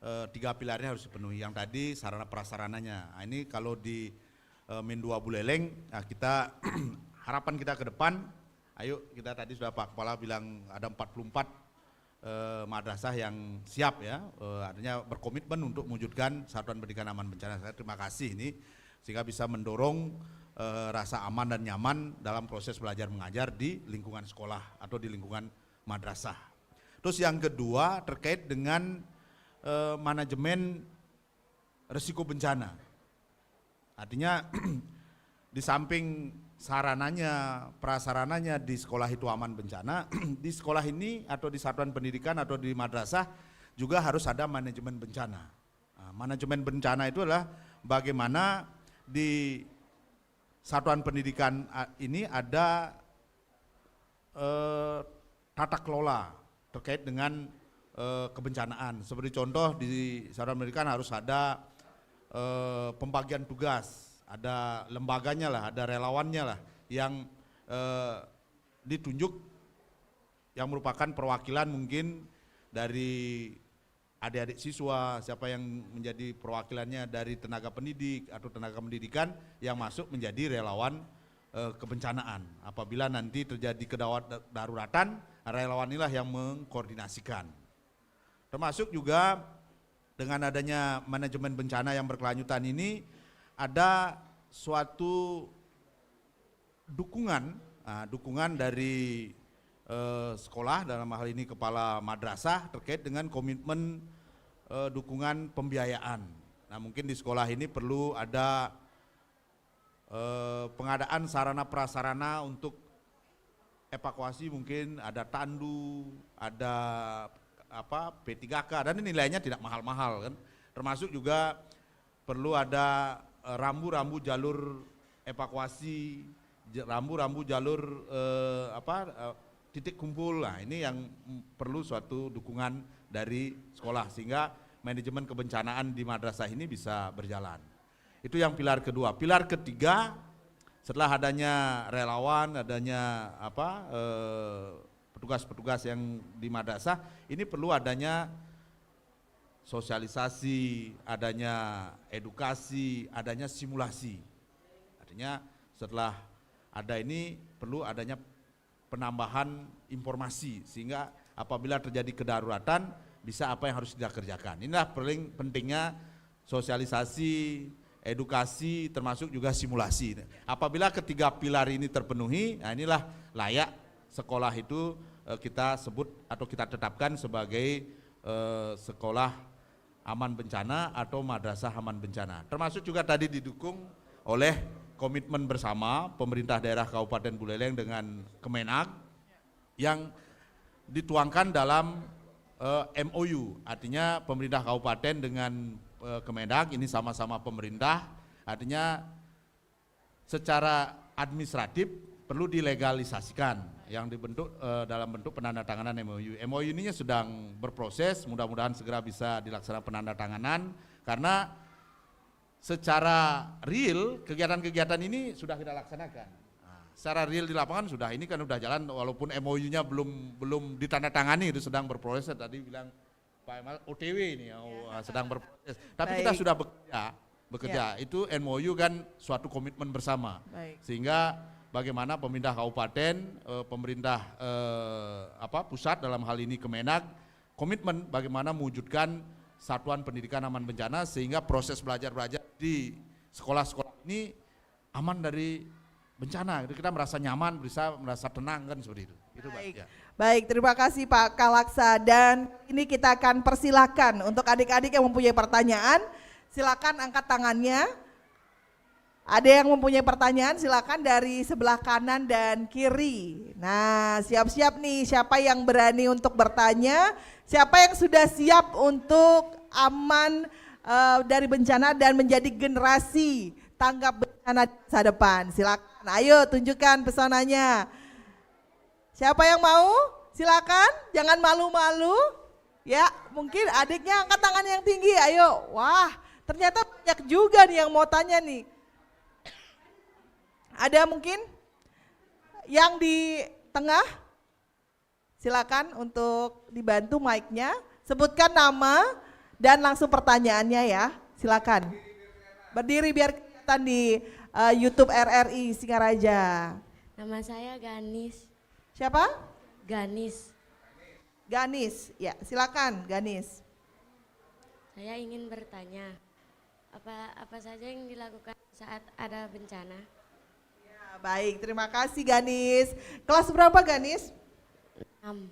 3 pilarnya harus dipenuhi. Yang tadi sarana prasarananya. Nah, ini kalau di Min 2 Buleleng, nah kita harapan kita ke depan, ayo kita tadi sudah Pak Kepala bilang ada 44 madrasah yang siap ya, artinya berkomitmen untuk mewujudkan satuan pendidikan aman bencana. Saya terima kasih ini sehingga bisa mendorong rasa aman dan nyaman dalam proses belajar mengajar di lingkungan sekolah atau di lingkungan madrasah. Terus yang kedua terkait dengan manajemen risiko bencana. Artinya di samping sarananya, prasarananya di sekolah itu aman bencana, di sekolah ini atau di satuan pendidikan atau di madrasah juga harus ada manajemen bencana. Nah, manajemen bencana itu adalah bagaimana di satuan pendidikan ini ada tata kelola terkait dengan kebencanaan. Seperti contoh di satuan pendidikan harus ada pembagian tugas, ada lembaganya lah, ada relawannya lah yang ditunjuk yang merupakan perwakilan mungkin dari adik-adik siswa, siapa yang menjadi perwakilannya dari tenaga pendidik atau tenaga pendidikan yang masuk menjadi relawan kebencanaan. Apabila nanti terjadi kedaruratan, relawan inilah yang mengkoordinasikan. Termasuk juga dengan adanya manajemen bencana yang berkelanjutan ini ada suatu dukungan dari sekolah, dalam hal ini kepala madrasah terkait dengan komitmen dukungan pembiayaan. Nah, mungkin di sekolah ini perlu ada pengadaan sarana prasarana untuk evakuasi, mungkin ada tandu, ada P3K dan nilainya tidak mahal-mahal kan. Termasuk juga perlu ada rambu-rambu jalur evakuasi, rambu-rambu jalur titik kumpul. Nah, ini yang perlu suatu dukungan dari sekolah sehingga manajemen kebencanaan di madrasah ini bisa berjalan. Itu yang pilar kedua. Pilar ketiga, setelah adanya relawan, adanya petugas-petugas yang di madrasah, ini perlu adanya sosialisasi, adanya edukasi, adanya simulasi. Artinya setelah ada ini perlu adanya penambahan informasi sehingga apabila terjadi kedaruratan bisa apa yang harus kita kerjakan. Inilah paling pentingnya sosialisasi, edukasi, termasuk juga simulasi. Apabila ketiga pilar ini terpenuhi, nah inilah layak sekolah itu kita sebut atau kita tetapkan sebagai sekolah aman bencana atau madrasah aman bencana. Termasuk juga tadi didukung oleh komitmen bersama pemerintah daerah Kabupaten Buleleng dengan Kemenag yang dituangkan dalam MOU, artinya pemerintah kabupaten dengan Kemenag ini sama-sama pemerintah, artinya secara administratif perlu dilegalisasikan yang dibentuk dalam bentuk penandatanganan MOU. MOU ini sedang berproses, mudah-mudahan segera bisa dilaksanakan penandatanganan karena secara real kegiatan-kegiatan ini sudah kita laksanakan. Nah, secara real di lapangan sudah, ini kan sudah jalan walaupun MOU-nya belum ditandatangani, itu sedang berproses. Tadi bilang Pak Emal OTW ini sedang berproses. Tapi kita sudah bekerja. Itu MOU kan suatu komitmen bersama. Sehingga bagaimana pemerintah kabupaten, pemerintah pusat dalam hal ini Kemenag komitmen bagaimana mewujudkan Satuan Pendidikan Aman Bencana sehingga proses belajar di sekolah-sekolah ini aman dari bencana. Kita merasa nyaman, bisa merasa tenang kan seperti itu. Itu Pak. Baik. Ya. Baik, terima kasih Pak Kalaksa, dan ini kita akan persilahkan untuk adik-adik yang mempunyai pertanyaan, silakan angkat tangannya. Ada yang mempunyai pertanyaan silakan dari sebelah kanan dan kiri. Nah, siap-siap nih siapa yang berani untuk bertanya, siapa yang sudah siap untuk aman dari bencana dan menjadi generasi tanggap bencana di masa depan. Silakan, ayo tunjukkan pesonanya. Siapa yang mau? Silakan, jangan malu-malu. Ya, mungkin adiknya angkat tangan yang tinggi, ayo. Wah, ternyata banyak juga nih yang mau tanya nih. Ada mungkin yang di tengah? Silakan untuk dibantu mic-nya. Sebutkan nama dan langsung pertanyaannya ya. Silakan. Berdiri biar kelihatan di YouTube RRI Singaraja. Nama saya Ganis. Siapa? Ganis. Ganis. Ya, silakan Ganis. Saya ingin bertanya, apa saja yang dilakukan saat ada bencana? Ya, baik, terima kasih Ganis. Kelas berapa Ganis? 6.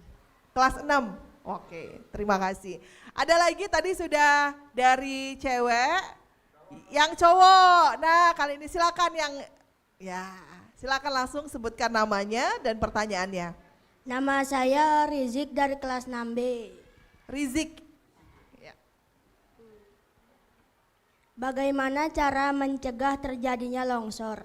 Kelas 6. Oke, terima kasih. Ada lagi tadi sudah dari cewek, yang cowok. Nah, kali ini silakan yang silakan langsung sebutkan namanya dan pertanyaannya. Nama saya Rizik dari kelas 6B. Rizik. Ya. Bagaimana cara mencegah terjadinya longsor?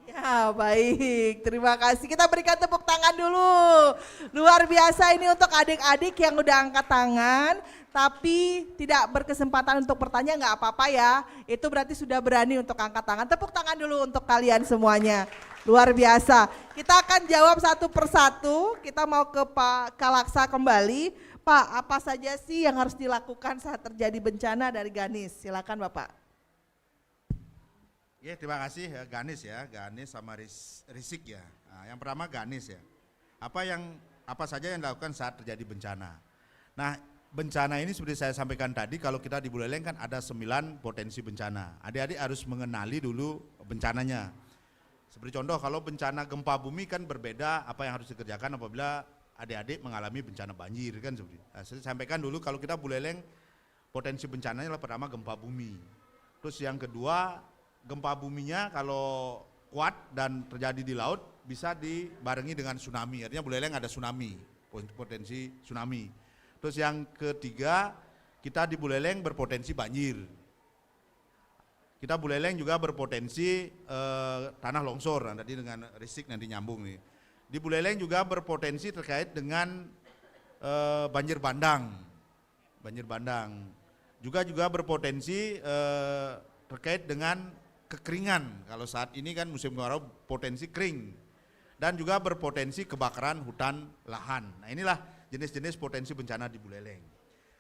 Ya, baik. Terima kasih. Kita berikan tepuk tangan dulu. Luar biasa ini untuk adik-adik yang udah angkat tangan tapi tidak berkesempatan untuk bertanya, nggak apa-apa ya. Itu berarti sudah berani untuk angkat tangan. Tepuk tangan dulu untuk kalian semuanya. Luar biasa. Kita akan jawab satu persatu. Kita mau ke Pak Kalaksa kembali. Pak, apa saja sih yang harus dilakukan saat terjadi bencana dari Ganis? Silakan Bapak. Ya, terima kasih ya, Ganis sama Rizik ya. Nah, yang pertama Ganis ya. Apa saja yang dilakukan saat terjadi bencana? Nah, bencana ini seperti saya sampaikan tadi, kalau kita di Buleleng kan ada 9 potensi bencana. Adik-adik harus mengenali dulu bencananya. Seperti contoh, kalau bencana gempa bumi kan berbeda apa yang harus dikerjakan apabila adik-adik mengalami bencana banjir kan seperti itu. Nah, saya sampaikan dulu kalau kita Buleleng potensi bencananya adalah pertama gempa bumi. Terus yang kedua, gempa buminya kalau kuat dan terjadi di laut bisa dibarengi dengan tsunami. Artinya Buleleng ada tsunami, potensi tsunami. Terus yang ketiga, kita di Buleleng berpotensi banjir. Kita Buleleng juga berpotensi tanah longsor, nanti dengan Rizik nanti nyambung nih. Di Buleleng juga berpotensi terkait dengan banjir bandang. Juga berpotensi terkait dengan kekeringan. Kalau saat ini kan musim kemarau potensi kering. Dan juga berpotensi kebakaran hutan lahan. Nah, inilah jenis-jenis potensi bencana di Buleleng.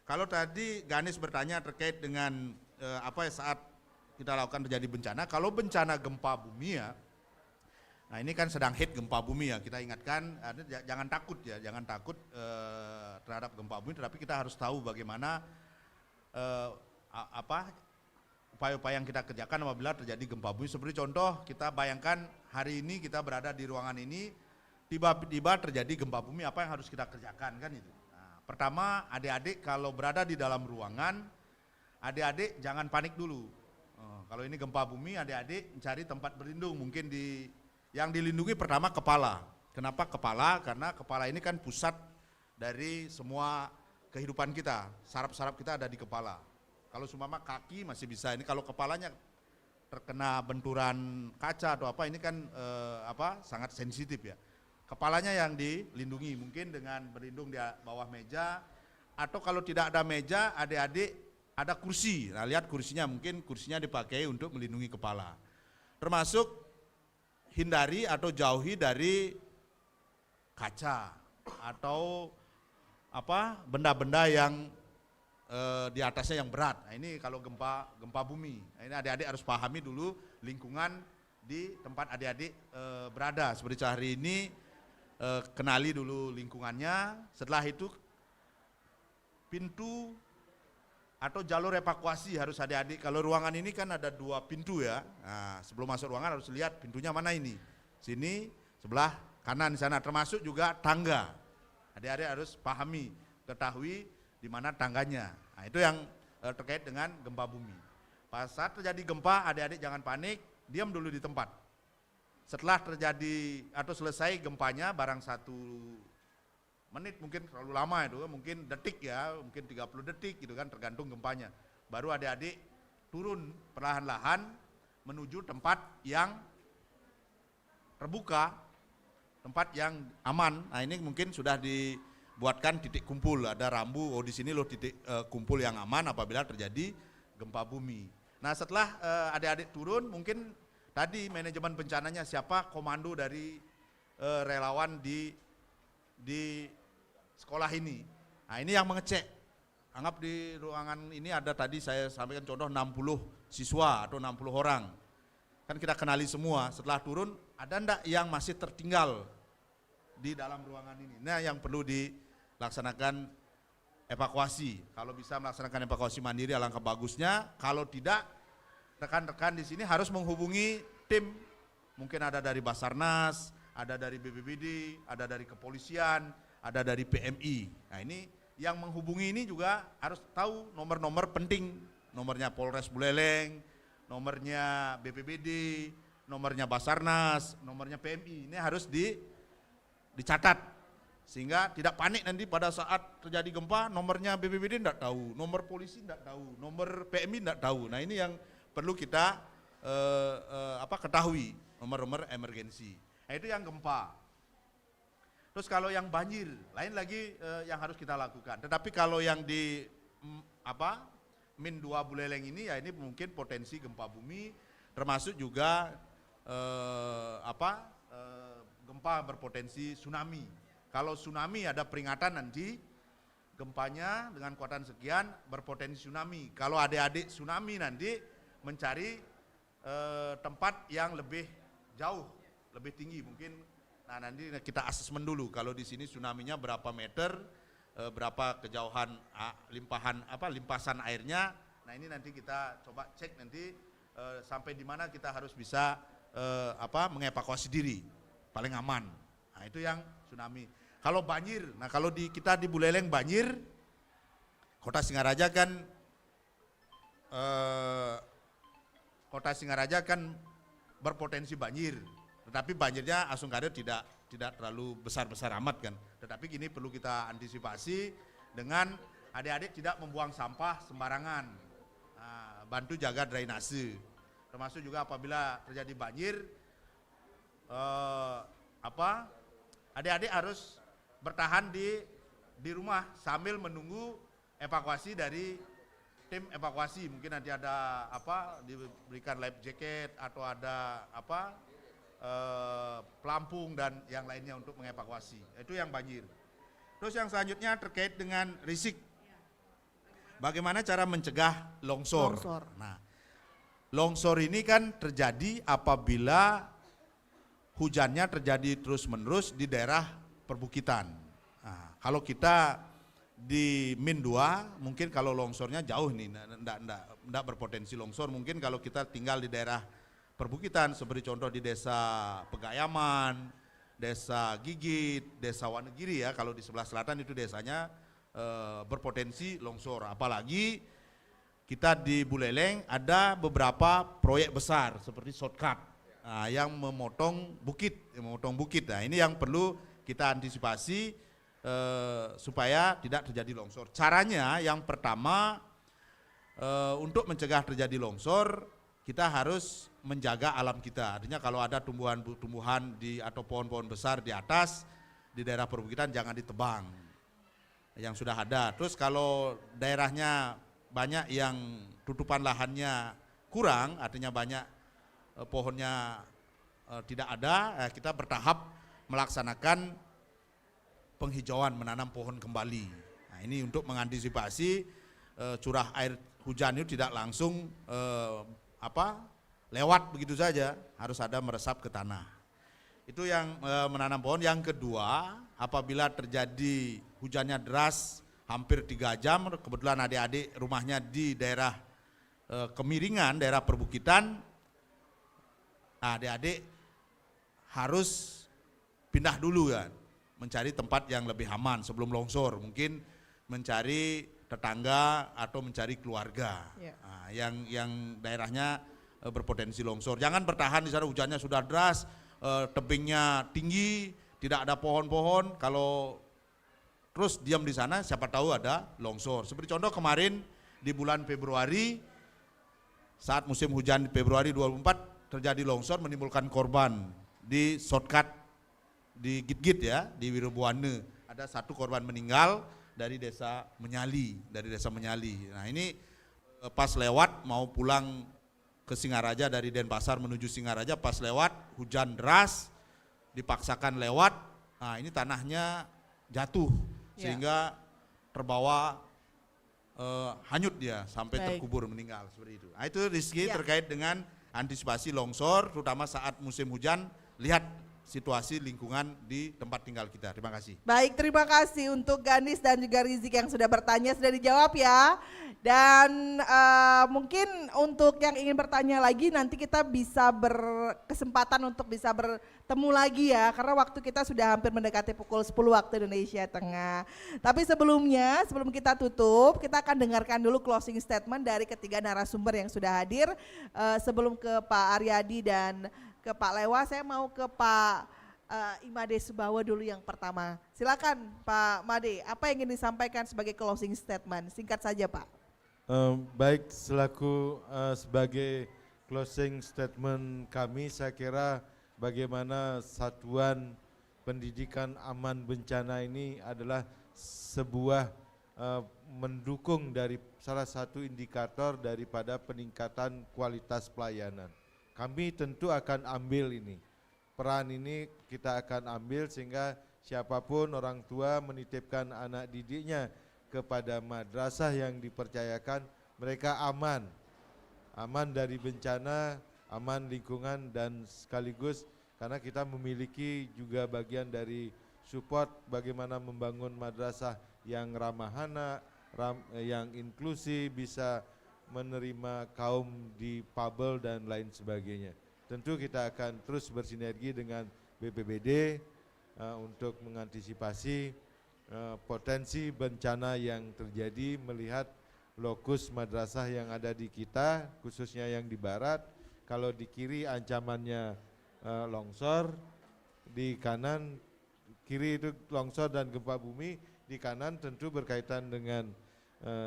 Kalau tadi Ganis bertanya terkait dengan apa saat kita lakukan terjadi bencana, kalau bencana gempa bumi ya, nah ini kan sedang hit gempa bumi ya, kita ingatkan jangan takut ya, jangan takut terhadap gempa bumi, tetapi kita harus tahu bagaimana upaya-upaya yang kita kerjakan apabila terjadi gempa bumi. Seperti contoh, kita bayangkan hari ini kita berada di ruangan ini, tiba-tiba terjadi gempa bumi, apa yang harus kita kerjakan kan itu. Nah, pertama, adik-adik kalau berada di dalam ruangan, adik-adik jangan panik dulu. Kalau ini gempa bumi, adik-adik mencari tempat berlindung. Mungkin yang dilindungi pertama kepala. Kenapa kepala? Karena kepala ini kan pusat dari semua kehidupan kita. Saraf-saraf kita ada di kepala. Kalau seumpama kaki masih bisa. Ini kalau kepalanya terkena benturan kaca atau apa, ini kan sangat sensitif ya. Kepalanya yang dilindungi, mungkin dengan berlindung di bawah meja, atau kalau tidak ada meja, adik-adik ada kursi. Nah, lihat kursinya, mungkin kursinya dipakai untuk melindungi kepala. Termasuk hindari atau jauhi dari kaca atau benda-benda yang di atasnya yang berat. Nah, ini kalau gempa bumi. Nah, ini adik-adik harus pahami dulu lingkungan di tempat adik-adik berada. Seperti hari ini kenali dulu lingkungannya. Setelah itu pintu atau jalur evakuasi harus adik-adik. Kalau ruangan ini kan ada 2 pintu ya. Nah, sebelum masuk ruangan harus lihat pintunya mana ini. Sini, sebelah kanan di sana, termasuk juga tangga. Adik-adik harus pahami, ketahui di mana tangganya. Nah, itu yang terkait dengan gempa bumi. Pas saat terjadi gempa, adik-adik jangan panik, diam dulu di tempat. Setelah terjadi atau selesai gempanya, barang 1 menit mungkin terlalu lama itu, mungkin detik ya, mungkin 30 detik gitu kan, tergantung gempanya. Baru adik-adik turun perlahan-lahan menuju tempat yang terbuka, tempat yang aman. Nah, ini mungkin sudah dibuatkan titik kumpul, ada rambu, oh di sini loh titik kumpul yang aman apabila terjadi gempa bumi. Nah, setelah adik-adik turun, mungkin tadi manajemen bencananya siapa, komando dari relawan di sekolah ini. Nah, ini yang mengecek. Anggap di ruangan ini ada tadi saya sampaikan contoh 60 siswa atau 60 orang. Kan kita kenali semua, setelah turun ada enggak yang masih tertinggal di dalam ruangan ini. Nah, yang perlu dilaksanakan evakuasi. Kalau bisa melaksanakan evakuasi mandiri alangkah bagusnya. Kalau tidak, rekan-rekan di sini harus menghubungi tim. Mungkin ada dari Basarnas, ada dari BPBD, ada dari kepolisian, ada dari PMI. Nah, ini yang menghubungi ini juga harus tahu nomor-nomor penting, nomornya Polres Buleleng, nomornya BPBD, nomornya Basarnas, nomornya PMI. Ini harus dicatat sehingga tidak panik nanti pada saat terjadi gempa, nomornya BPBD tidak tahu, nomor polisi tidak tahu, nomor PMI tidak tahu. Nah, ini yang perlu kita ketahui, nomor-nomor emergensi. Nah, itu yang gempa. Terus kalau yang banjir, lain lagi yang harus kita lakukan. Tetapi kalau yang di Min 2 Buleleng ini, ya ini mungkin potensi gempa bumi, termasuk juga gempa berpotensi tsunami. Kalau tsunami ada peringatan nanti, gempanya dengan kekuatan sekian berpotensi tsunami. Kalau adik-adik tsunami nanti mencari tempat yang lebih jauh, lebih tinggi mungkin. Nah, nanti kita asesmen dulu kalau di sini tsunami-nya berapa meter, berapa kejauhan limpasan airnya. Nah, ini nanti kita coba cek nanti sampai di mana kita harus bisa mengevakuasi diri paling aman. Nah, itu yang tsunami. Kalau banjir, nah kalau kita di Buleleng banjir, Kota Singaraja kan berpotensi banjir. Tetapi banjirnya Asung Karir tidak terlalu besar-besar amat kan. Tetapi gini perlu kita antisipasi dengan adik-adik tidak membuang sampah sembarangan. Nah, bantu jaga drainase. Termasuk juga apabila terjadi banjir, adik-adik harus bertahan di rumah sambil menunggu evakuasi dari tim evakuasi. Mungkin nanti ada diberikan life jacket atau ada pelampung dan yang lainnya untuk mengevakuasi. Itu yang banjir. Terus yang selanjutnya terkait dengan risik. Bagaimana cara mencegah longsor? Nah, longsor ini kan terjadi apabila hujannya terjadi terus-menerus di daerah perbukitan. Nah, kalau kita di Min 2, mungkin kalau longsornya jauh nih, enggak berpotensi longsor. Mungkin kalau kita tinggal di daerah perbukitan seperti contoh di Desa Pegayaman, Desa Gigit, Desa Wanegiri ya, kalau di sebelah selatan itu desanya berpotensi longsor. Apalagi kita di Buleleng ada beberapa proyek besar seperti shortcut yang memotong bukit. Nah, ini yang perlu kita antisipasi supaya tidak terjadi longsor. Caranya yang pertama untuk mencegah terjadi longsor, kita harus menjaga alam kita. Artinya kalau ada tumbuhan-tumbuhan atau pohon-pohon besar di atas di daerah perbukitan jangan ditebang yang sudah ada. Terus kalau daerahnya banyak yang tutupan lahannya kurang, artinya banyak pohonnya tidak ada, kita bertahap melaksanakan penghijauan, menanam pohon kembali. Nah, ini untuk mengantisipasi curah air hujan itu tidak langsung lewat begitu saja, harus ada meresap ke tanah. Itu yang menanam pohon. Yang kedua, apabila terjadi hujannya deras hampir 3 jam, kebetulan adik-adik rumahnya di daerah Kemiringan, daerah perbukitan. Nah, adik-adik harus pindah dulu kan, mencari tempat yang lebih aman sebelum longsor, mungkin mencari tetangga atau mencari keluarga. Nah, yang daerahnya berpotensi longsor. Jangan bertahan di sana, hujannya sudah deras, tebingnya tinggi, tidak ada pohon-pohon. Kalau terus diam di sana, siapa tahu ada longsor. Seperti contoh kemarin di bulan Februari, saat musim hujan Februari 2024 terjadi longsor menimbulkan korban di shortcut di Git-Git ya, di Wirobuane. Ada 1 korban meninggal dari desa Menyali, Nah, ini pas lewat mau pulang ke Singaraja dari Denpasar menuju Singaraja, pas lewat hujan deras, dipaksakan lewat. Nah, ini tanahnya jatuh sehingga terbawa hanyut dia sampai terkubur meninggal seperti itu. Nah, itu Rizky terkait dengan antisipasi longsor, terutama saat musim hujan. Lihat situasi lingkungan di tempat tinggal kita. Terima kasih. Baik, terima kasih untuk Ganis dan juga Rizik yang sudah bertanya, sudah dijawab ya. Dan mungkin untuk yang ingin bertanya lagi nanti kita bisa berkesempatan untuk bisa bertemu lagi ya, karena waktu kita sudah hampir mendekati pukul 10 waktu Indonesia Tengah. Tapi sebelumnya, sebelum kita tutup, kita akan dengarkan dulu closing statement dari ketiga narasumber yang sudah hadir. Sebelum ke Pak Aryadi dan ke Pak Lewa, saya mau ke Pak Imade Subawa dulu yang pertama. Silakan Pak Made, apa yang ingin disampaikan sebagai closing statement? Singkat saja Pak. Baik, selaku sebagai closing statement kami, saya kira bagaimana satuan pendidikan aman bencana ini adalah sebuah mendukung dari salah satu indikator daripada peningkatan kualitas pelayanan. Kami tentu akan ambil ini, peran ini kita akan ambil sehingga siapapun orang tua menitipkan anak didiknya kepada madrasah yang dipercayakan, mereka aman dari bencana, aman lingkungan, dan sekaligus karena kita memiliki juga bagian dari support bagaimana membangun madrasah yang ramah anak, yang inklusif, bisa menerima kaum difabel dan lain sebagainya. Tentu kita akan terus bersinergi dengan BPBD untuk mengantisipasi potensi bencana yang terjadi, melihat lokus madrasah yang ada di kita, khususnya yang di barat. Kalau di kiri ancamannya longsor, di kanan, kiri itu longsor dan gempa bumi, di kanan tentu berkaitan dengan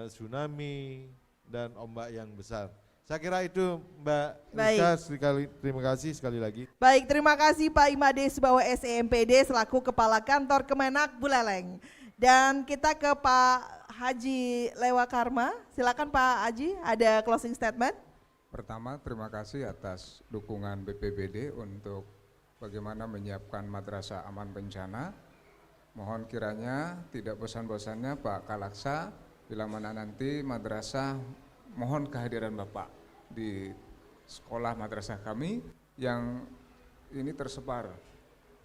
tsunami dan ombak yang besar. Saya kira itu Mbak Rika, terima kasih sekali lagi. Baik, terima kasih Pak Imade Subawa SEMPD selaku Kepala Kantor Kemenak Buleleng. Dan kita ke Pak Haji Lewa Karma, silakan Pak Haji, ada closing statement. Pertama, terima kasih atas dukungan BPBD untuk bagaimana menyiapkan madrasah aman bencana. Mohon kiranya tidak bosan-bosannya Pak Kalaksa, bila mana nanti madrasah, mohon kehadiran Bapak di sekolah madrasah kami yang ini tersebar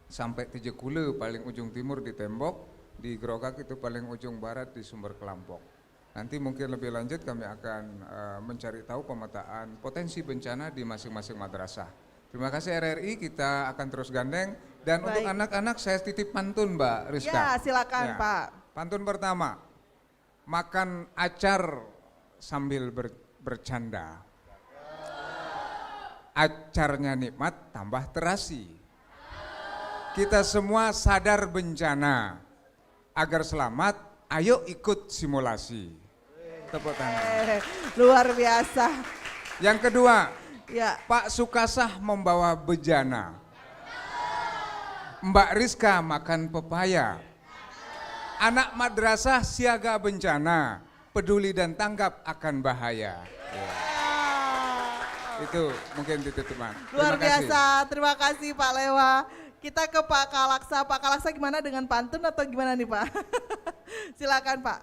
sampai Tijekule paling ujung timur di Tembok, di Grogak itu paling ujung barat di Sumber Kelampok. Nanti mungkin lebih lanjut kami akan mencari tahu pemetaan potensi bencana di masing-masing madrasah. Terima kasih RRI, kita akan terus gandeng. Dan untuk anak-anak saya titip pantun Mbak Rizka. Ya silakan ya. Pak. Pantun pertama, makan acar sambil bercanda. Acarnya nikmat tambah terasi. Kita semua sadar bencana. Agar selamat, ayo ikut simulasi. Tepuk tangan. Luar biasa. Yang kedua, ya. Pak Sukasah membawa bejana. Mbak Rizka makan pepaya. Anak madrasah siaga bencana, peduli dan tanggap akan bahaya. Ya. Itu mungkin titipan. Luar biasa, terima kasih Pak Lewa. Kita ke Pak Kalaksa. Pak Kalaksa gimana dengan pantun atau gimana nih Pak? Silakan Pak.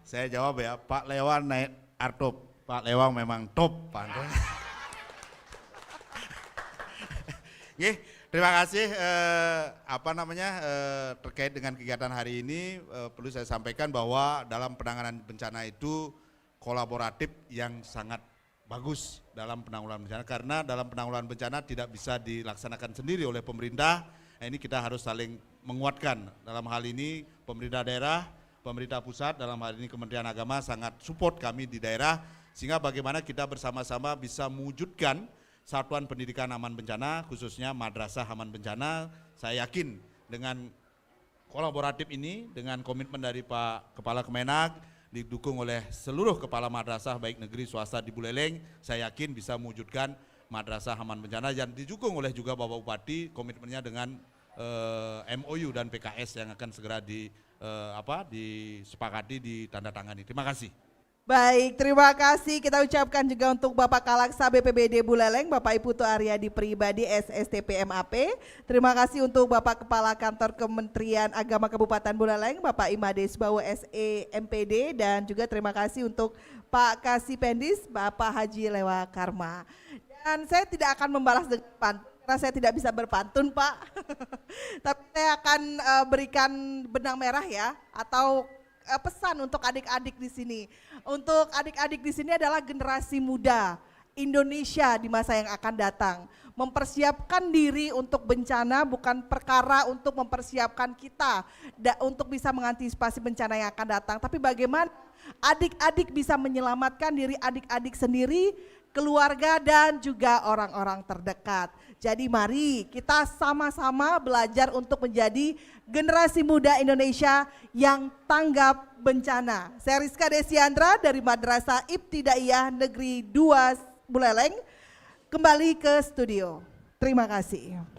Saya jawab ya, Pak Lewa naik artop. Pak Lewa memang top pantunnya. Terima kasih. Terkait dengan kegiatan hari ini perlu saya sampaikan bahwa dalam penanganan bencana itu kolaboratif yang sangat bagus dalam penanggulangan bencana, karena dalam penanggulangan bencana tidak bisa dilaksanakan sendiri oleh pemerintah. Nah, ini kita harus saling menguatkan. Dalam hal ini pemerintah daerah, pemerintah pusat, dalam hal ini Kementerian Agama sangat support kami di daerah, sehingga bagaimana kita bersama-sama bisa mewujudkan satuan pendidikan aman bencana, khususnya madrasah aman bencana. Saya yakin dengan kolaboratif ini, dengan komitmen dari Pak Kepala Kemenak, didukung oleh seluruh kepala madrasah baik negeri swasta di Buleleng, saya yakin bisa mewujudkan madrasah aman bencana, dan didukung oleh juga Bapak Bupati komitmennya dengan MOU dan PKS yang akan segera disepakati, ditandatangani. Terima kasih. Baik, terima kasih kita ucapkan juga untuk Bapak Kalaksa BPBD Buleleng, Bapak Iputu Aryadi Pribadi SSTP MAP. Terima kasih untuk Bapak Kepala Kantor Kementerian Agama Kabupaten Buleleng, Bapak Imades Bawo SE MPD, dan juga terima kasih untuk Pak Kasih Pendis, Bapak Haji Lewa Karma. Dan saya tidak akan membalas dengan pantun, karena saya tidak bisa berpantun, Pak. Tapi saya akan berikan benang merah ya, atau pesan untuk adik-adik di sini. Untuk adik-adik di sini adalah generasi muda Indonesia di masa yang akan datang. Mempersiapkan diri untuk bencana bukan perkara untuk mempersiapkan kita untuk bisa mengantisipasi bencana yang akan datang, tapi bagaimana adik-adik bisa menyelamatkan diri adik-adik sendiri, keluarga, dan juga orang-orang terdekat. Jadi mari kita sama-sama belajar untuk menjadi generasi muda Indonesia yang tanggap bencana. Saya Rizka Desiandra dari Madrasah Ibtidaiyah Negeri 2 Buleleng, kembali ke studio. Terima kasih.